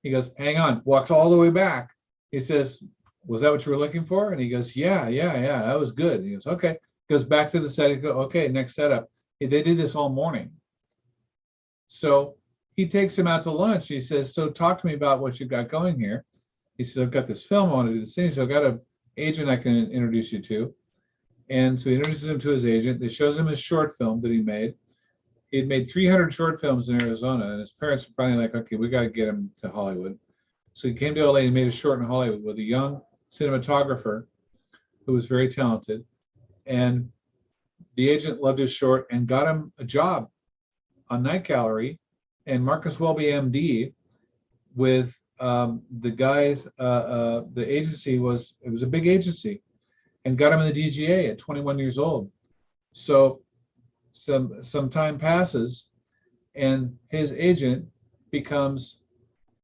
He goes, hang on, walks all the way back. He says, was that what you were looking for? And he goes, yeah, that was good. And he goes, okay. Goes back to the set. He goes, okay, next setup. They did this all morning. So he takes him out to lunch. He says, so talk to me about what you've got going here. He says, I've got this film. I want to do this thing. So I've got an agent I can introduce you to. And so he introduces him to his agent. They shows him his short film that he made. He had made 300 short films in Arizona, and his parents were finally like, okay, we got to get him to Hollywood. So he came to LA and made a short in Hollywood with a young cinematographer who was very talented. And the agent loved his short and got him a job on Night Gallery and Marcus Welby, MD, with the guys, the agency was a big agency, and got him in the DGA at 21 years old. So some time passes, and his agent becomes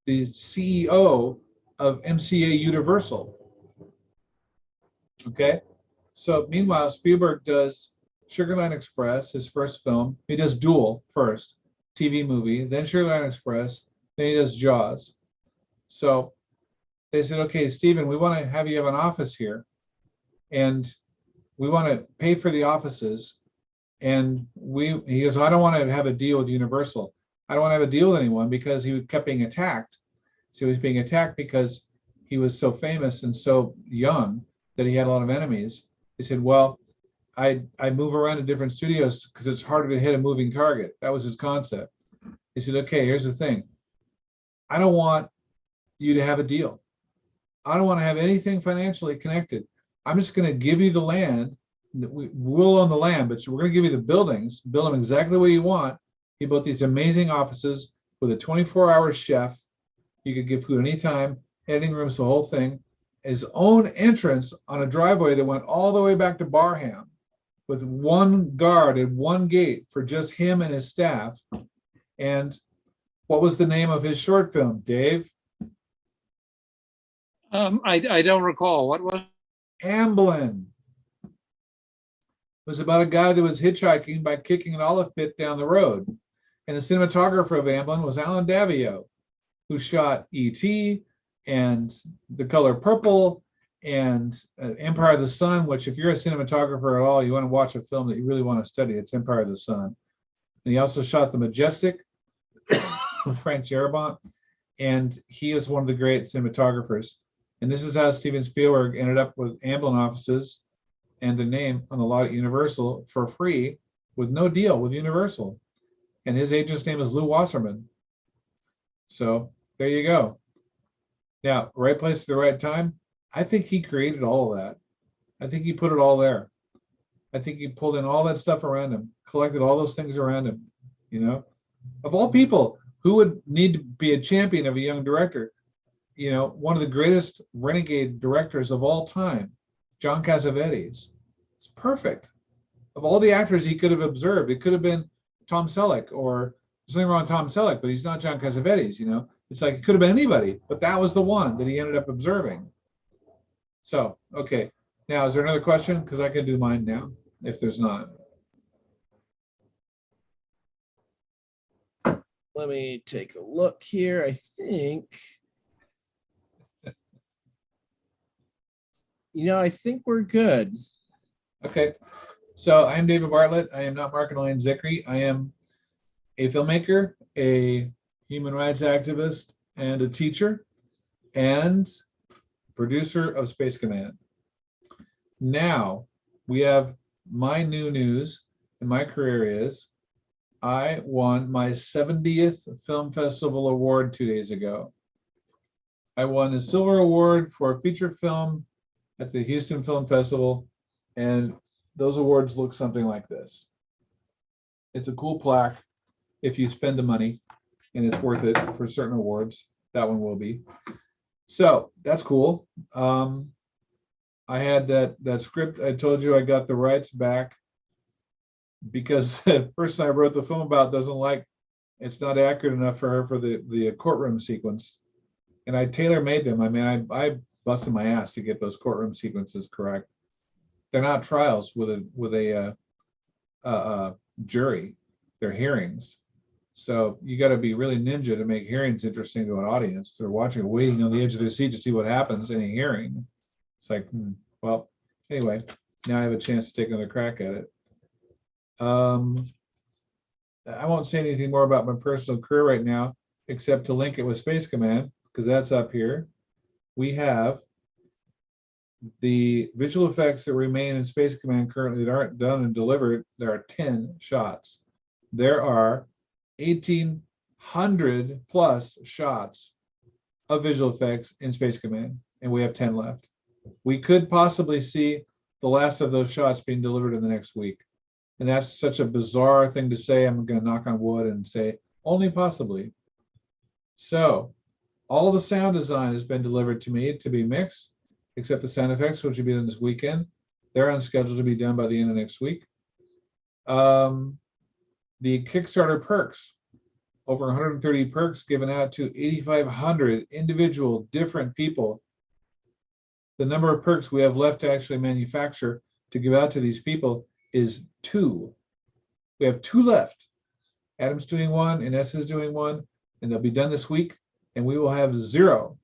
the CEO of MCA Universal. Okay, so meanwhile, Spielberg does Sugarland Express, his first film. He does Duel first, TV movie, then Sugarland Express, then he does Jaws. So they said, okay, Steven, we want to have you have an office here, and we want to pay for the offices. And he goes, I don't want to have a deal with Universal. I don't want to have a deal with anyone, because he kept being attacked. So he was being attacked because he was so famous and so young that he had a lot of enemies. He said, well, I move around to different studios because it's harder to hit a moving target. That was his concept. He said, okay, here's the thing. I don't want you to have a deal. I don't want to have anything financially connected. I'm just going to give you the land. We'll own the land, but we're going to give you the buildings, build them exactly the way you want. He built these amazing offices with a 24-hour chef. You could give food anytime, editing rooms, the whole thing. His own entrance on a driveway that went all the way back to Barham, with one guard at one gate for just him and his staff. And what was the name of his short film, Dave? I don't recall. What was? Amblin. It was about a guy that was hitchhiking by kicking an olive pit down the road. And the cinematographer of Amblin was Alan Davio, who shot E.T. and The Color Purple and Empire of the Sun, which if you're a cinematographer at all, you want to watch a film that you really want to study, it's Empire of the Sun. And he also shot The Majestic with Frank Darabont, and he is one of the great cinematographers. And this is how Steven Spielberg ended up with Amblin offices and the name on the lot at Universal for free with no deal with Universal. And his agent's name is Lou Wasserman. So there you go. Now, right place at the right time. I think he created all of that. I think he put it all there. I think he pulled in all that stuff around him, collected all those things around him. You know, of all people, who would need to be a champion of a young director? You know, one of the greatest renegade directors of all time, John Cassavetes. It's perfect. Of all the actors he could have observed, it could have been Tom Selleck, or there's nothing wrong with Tom Selleck, but he's not John Cassavetes, you know. It's like it could have been anybody, but that was the one that he ended up observing. So, okay. Now, is there another question? Because I can do mine now, if there's not. Let me take a look here. I think, I think we're good. Okay. So I'm David Bartlett. I am not Mark and Elaine Zickery. I am a filmmaker, a human rights activist, and a teacher, and producer of Space Command. Now, we have my new news in my career is I won my 70th Film Festival Award 2 days ago. I won the Silver Award for a feature film at the Houston Film Festival, and those awards look something like this. It's a cool plaque if you spend the money, and it's worth it for certain awards. That one will be. So that's cool. I had that script. I told you I got the rights back because the person I wrote the film about doesn't like, it's not accurate enough for her for the courtroom sequence. And I tailor-made them. I mean, I busted my ass to get those courtroom sequences correct. They're not trials with a jury. They're hearings. So you got to be really ninja to make hearings interesting to an audience. They're watching, waiting on the edge of their seat to see what happens in a hearing. It's like, well, anyway, now I have a chance to take another crack at it. I won't say anything more about my personal career right now, except to link it with Space Command, because that's up here. We have the visual effects that remain in Space Command currently that aren't done and delivered. There are 10 shots. There are 1,800 plus shots of visual effects in Space Command, and we have 10 left. We could possibly see the last of those shots being delivered in the next week. And that's such a bizarre thing to say. I'm going to knock on wood and say only possibly. So all the sound design has been delivered to me to be mixed, except the sound effects, which will be done this weekend. They're on schedule to be done by the end of next week. The Kickstarter perks, over 130 perks given out to 8,500 individual different people. The number of perks we have left to actually manufacture to give out to these people is 2. We have 2 left. Adam's doing 1 and S is doing 1, and they'll be done this week, and we will have 0.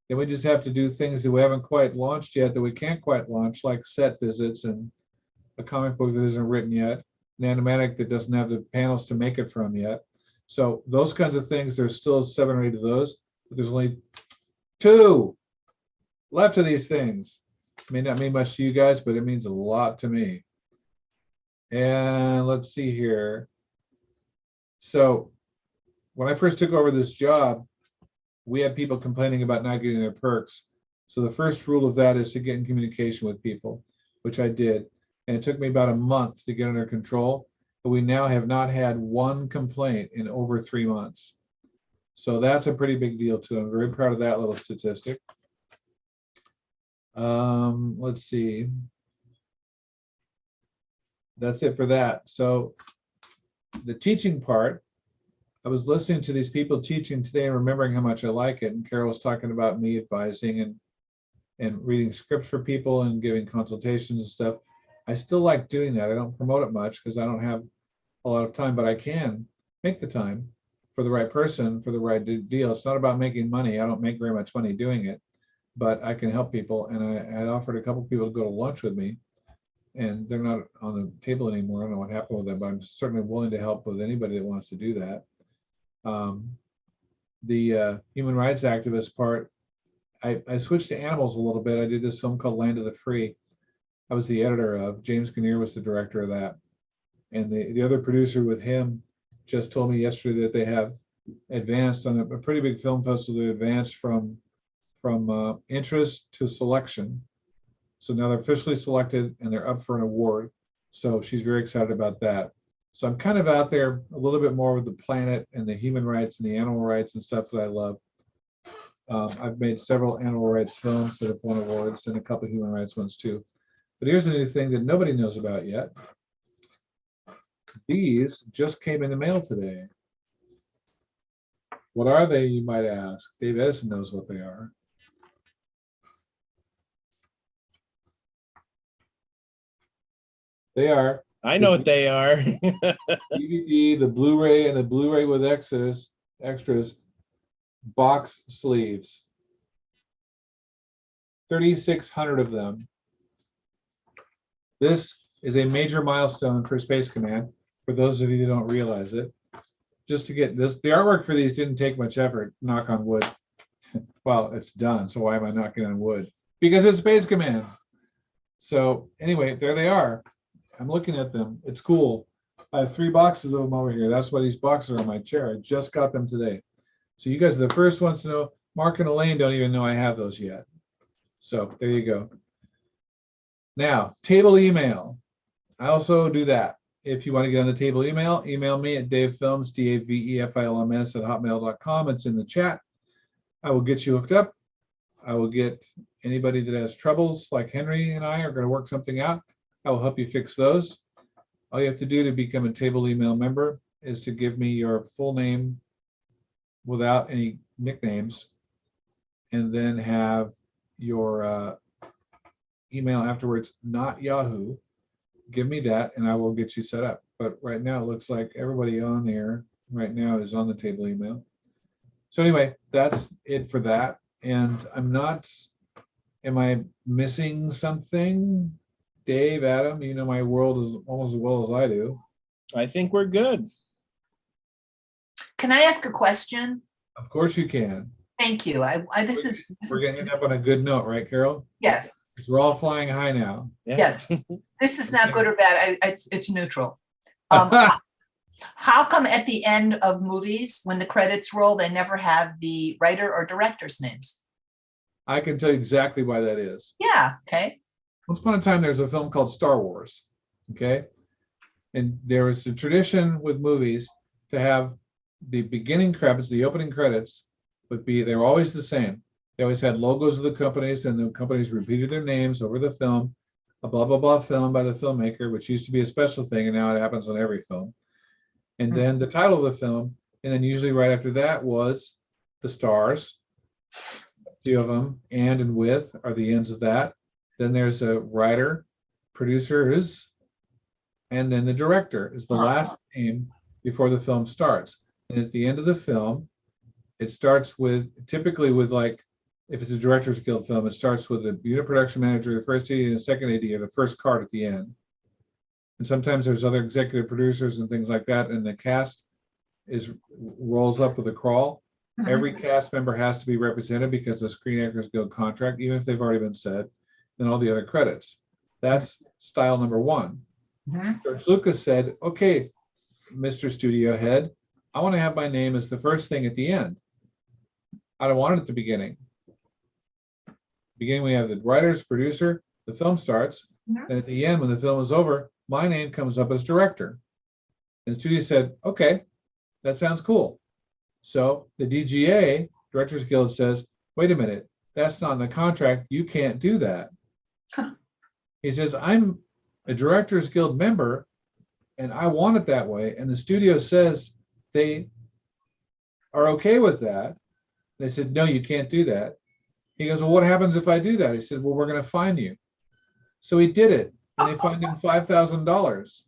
Then we just have to do things that we haven't quite launched yet, that we can't quite launch, like set visits and a comic book that isn't written yet, an animatic that doesn't have the panels to make it from yet. So those kinds of things, there's still 7 or 8 of those, but there's only 2 left of these things. It may not mean much to you guys, but it means a lot to me. And let's see here. So when I first took over this job, we had people complaining about not getting their perks. So the first rule of that is to get in communication with people, which I did. And it took me about a month to get under control, but we now have not had 1 complaint in over 3 months. So that's a pretty big deal too. I'm very proud of that little statistic. Let's see. That's it for that. So the teaching part, I was listening to these people teaching today and remembering how much I like it. And Carol was talking about me advising and reading scripts for people and giving consultations and stuff. I still like doing that. I don't promote it much because I don't have a lot of time, but I can make the time for the right person, for the right deal. It's not about making money. I don't make very much money doing it, but I can help people. And I had offered a couple people to go to lunch with me, and they're not on the table anymore. I don't know what happened with them, but I'm certainly willing to help with anybody that wants to do that. The human rights activist part, I switched to animals a little bit. I did this film called Land of the Free. I was the editor of. James Kinnear was the director of that. And the other producer with him just told me yesterday that they have advanced on a pretty big film festival. They advanced from interest to selection. So now they're officially selected and they're up for an award. So she's very excited about that. So I'm kind of out there a little bit more with the planet and the human rights and the animal rights and stuff that I love. I've made several animal rights films that have won awards and a couple of human rights ones too. But here's a new thing that nobody knows about yet. These just came in the mail today. What are they, you might ask? Dave Edison knows what they are. They are I know what they are. DVD, the Blu-ray, and the Blu-ray with extras box sleeves. 3,600 of them. This is a major milestone for Space Command, for those of you who don't realize it. Just to get this, the artwork for these didn't take much effort, knock on wood. Well, it's done, so why am I knocking on wood? Because it's Space Command. So anyway, there they are. I'm looking at them. It's cool. I have 3 boxes of them over here. That's why these boxes are on my chair. I just got them today. So you guys are the first ones to know. Mark and Elaine don't even know I have those yet. So there you go. Now, table email. I also do that. If you want to get on the table email, email me at davefilms, DAVEFILMS @hotmail.com. It's in the chat. I will get you hooked up. I will get anybody that has troubles, like Henry and I are going to work something out. I will help you fix those. All you have to do to become a table email member is to give me your full name without any nicknames, and then have your email afterwards, not Yahoo. Give me that and I will get you set up. But right now it looks like everybody on there right now is on the table email. So anyway, that's it for that. And am I missing something? Dave, Adam, you know my world is almost as well as I do. I think we're good. Can I ask a question? Of course you can. Thank you. This is We're getting up on a good note, right, Carol? yes, Because we're all flying high now. Yeah. yes. This is not good or bad. It's neutral. How come at the end of movies, when the credits roll, they never have the writer or director's names? I can tell you exactly why that is. Yeah. Okay. Once upon a time, there's a film called Star Wars, okay? And there was a tradition with movies to have the beginning credits, the opening credits, they were always the same. They always had logos of the companies, and the companies repeated their names over the film, a blah, blah, blah film by the filmmaker, which used to be a special thing, and now it happens on every film. And then the title of the film, and then usually right after that was the stars, 2 of them, and with are the ends of that. Then there's a writer, producers, and then the director is the last name before the film starts. And at the end of the film, it starts with, typically with like, if it's a Directors Guild film, it starts with the unit production manager, the first AD, and the second AD, or the first card at the end. And sometimes there's other executive producers and things like that, and the cast rolls up with a crawl. Every cast member has to be represented because of the Screen Actors Guild contract, even if they've already been said, and all the other credits. That's style number 1. George Lucas said, okay, Mr. Studio Head, I want to have my name as the first thing at the end. I don't want it at the beginning. Beginning, we have the writers, producer, the film starts, and at the end, when the film is over, my name comes up as director. And the studio said, okay, that sounds cool. So the DGA, Directors Guild, says, wait a minute, that's not in the contract. You can't do that. He says, I'm a Directors Guild member and I want it that way. And the studio says they are okay with that. They said, no, you can't do that. He goes, well, what happens if I do that? He said, well, we're going to fine you. So he did it, and they fined him $5,000.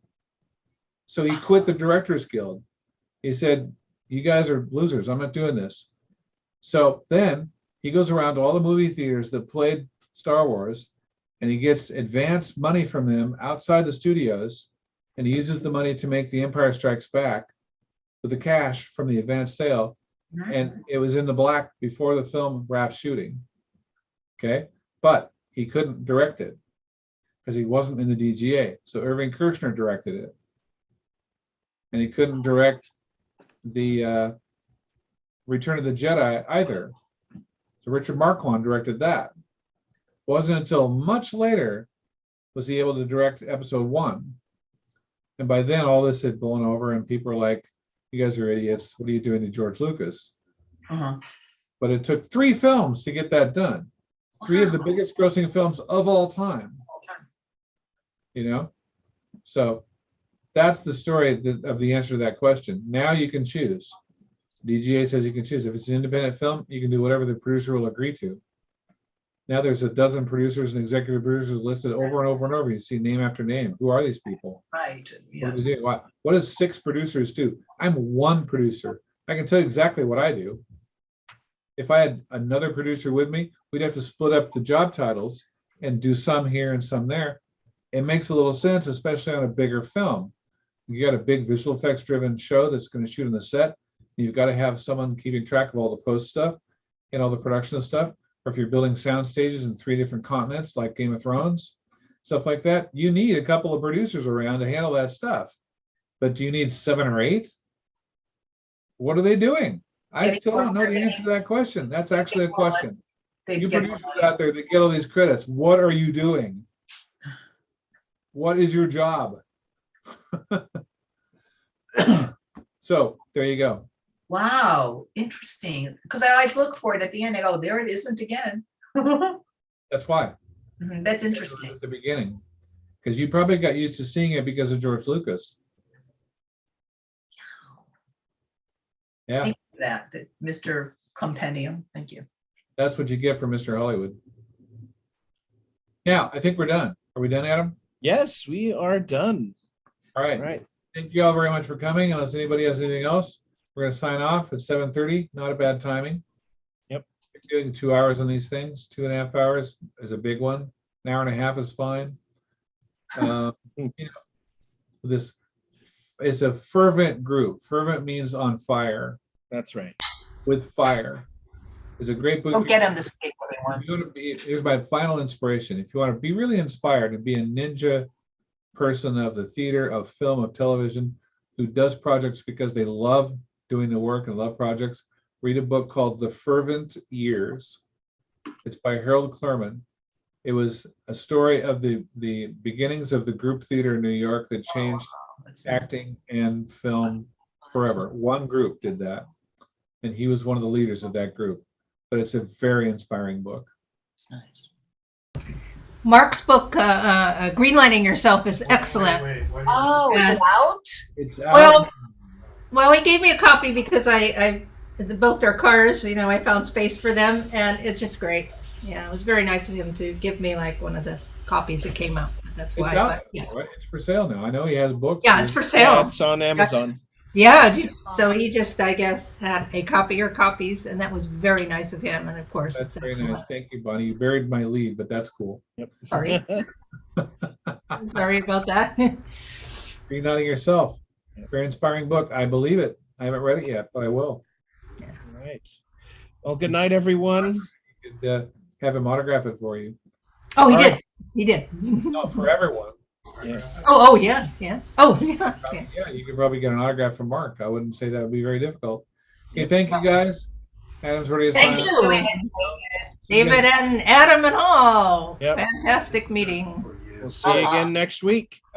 So he quit the Directors Guild. He said, you guys are losers. I'm not doing this. So then he goes around to all the movie theaters that played Star Wars, and he gets advance money from them outside the studios, and he uses the money to make The Empire Strikes Back with the cash from the advance sale. And it was in the black before the film wrapped shooting. Okay, but he couldn't direct it because he wasn't in the DGA. So Irving Kershner directed it, and he couldn't direct the Return of the Jedi either. So Richard Marquand directed that. It wasn't until much later was he able to direct Episode 1, and by then all this had blown over, and people were like, "You guys are idiots! What are you doing to George Lucas?" But it took 3 films to get that done. 3 of the biggest grossing films of all time. You know? So that's the story of the answer to that question. Now you can choose. DGA says you can choose. If it's an independent film, you can do whatever the producer will agree to. Now there's a dozen producers and executive producers listed over and over and over. You see name after name. Who are these people? Right. What do Yes. they do? What does 6 producers do? I'm one producer. I can tell you exactly what I do. If I had another producer with me, we'd have to split up the job titles and do some here and some there. It makes a little sense, especially on a bigger film. You got a big visual effects driven show that's going to shoot on the set. You've got to have someone keeping track of all the post stuff and all the production stuff. Or if you're building sound stages in 3 different continents, like Game of Thrones, stuff like that, you need a couple of producers around to handle that stuff. But do you need 7 or 8? What are they doing? I still don't know the answer to that question. That's actually a question. You producers out there that get all these credits, what are you doing? What is your job? So there you go. Wow, interesting. Because I always look for it at the end. I go, there it isn't again. That's why. That's interesting. At the beginning, because you probably got used to seeing it because of George Lucas. Yeah, Thank you for that, Mr. Compendium. Thank you. that's what you get from Mr. Hollywood. Now, I think we're done. Are we done, Adam? Yes, we are done. All right. All right. Thank you all very much for coming. Unless anybody has anything else, we're going to sign off at 7:30. Not a bad timing. Yep. Doing 2 hours on these things, 2.5 hours is a big one. An hour and a half is fine. This is a fervent group. Fervent means on fire. That's right. With fire. It's a great book. Go get him this week, everyone. If you want to be, here's my final inspiration. If you want to be really inspired and be a ninja person of the theater, of film, of television, who does projects because they love doing the work and love projects, read a book called The Fervent Years. It's by Harold Clurman. It was a story of the beginnings of the group theater in New York that changed acting and film forever. One group did that, and he was one of the leaders of that group. But it's a very inspiring book. It's nice. Mark's book, Greenlighting Yourself, is excellent. Oh, is it out? It's out. Well, he gave me a copy because I both their cars, I found space for them, and it's just great. Yeah, it was very nice of him to give me like one of the copies that came out. That's why. It's out, but, yeah. right? It's for sale now. I know he has books. Yeah, it's for sale. Yeah, it's on Amazon. Yeah, so he just, I guess, had a copy or copies, and that was very nice of him. And of course, That's it's very excellent. nice. Thank you, Bonnie. You buried my lead, but that's cool. Yep. Sorry. Sorry about that. Greenlighting Yourself. Very inspiring book. I believe it. I haven't read it yet, but I will. All right. Well, good night, everyone. You could have him autograph it for you. Oh, he All did. right. He did. No, for everyone. Yeah. Oh, yeah, yeah. Oh, yeah. Okay. Yeah, you could probably get an autograph from Mark. I wouldn't say that would be very difficult. Okay, thank you guys. Adam's ready to Thank sign you. off. David and Adam and all. Yep. Fantastic meeting. We'll see you again next week.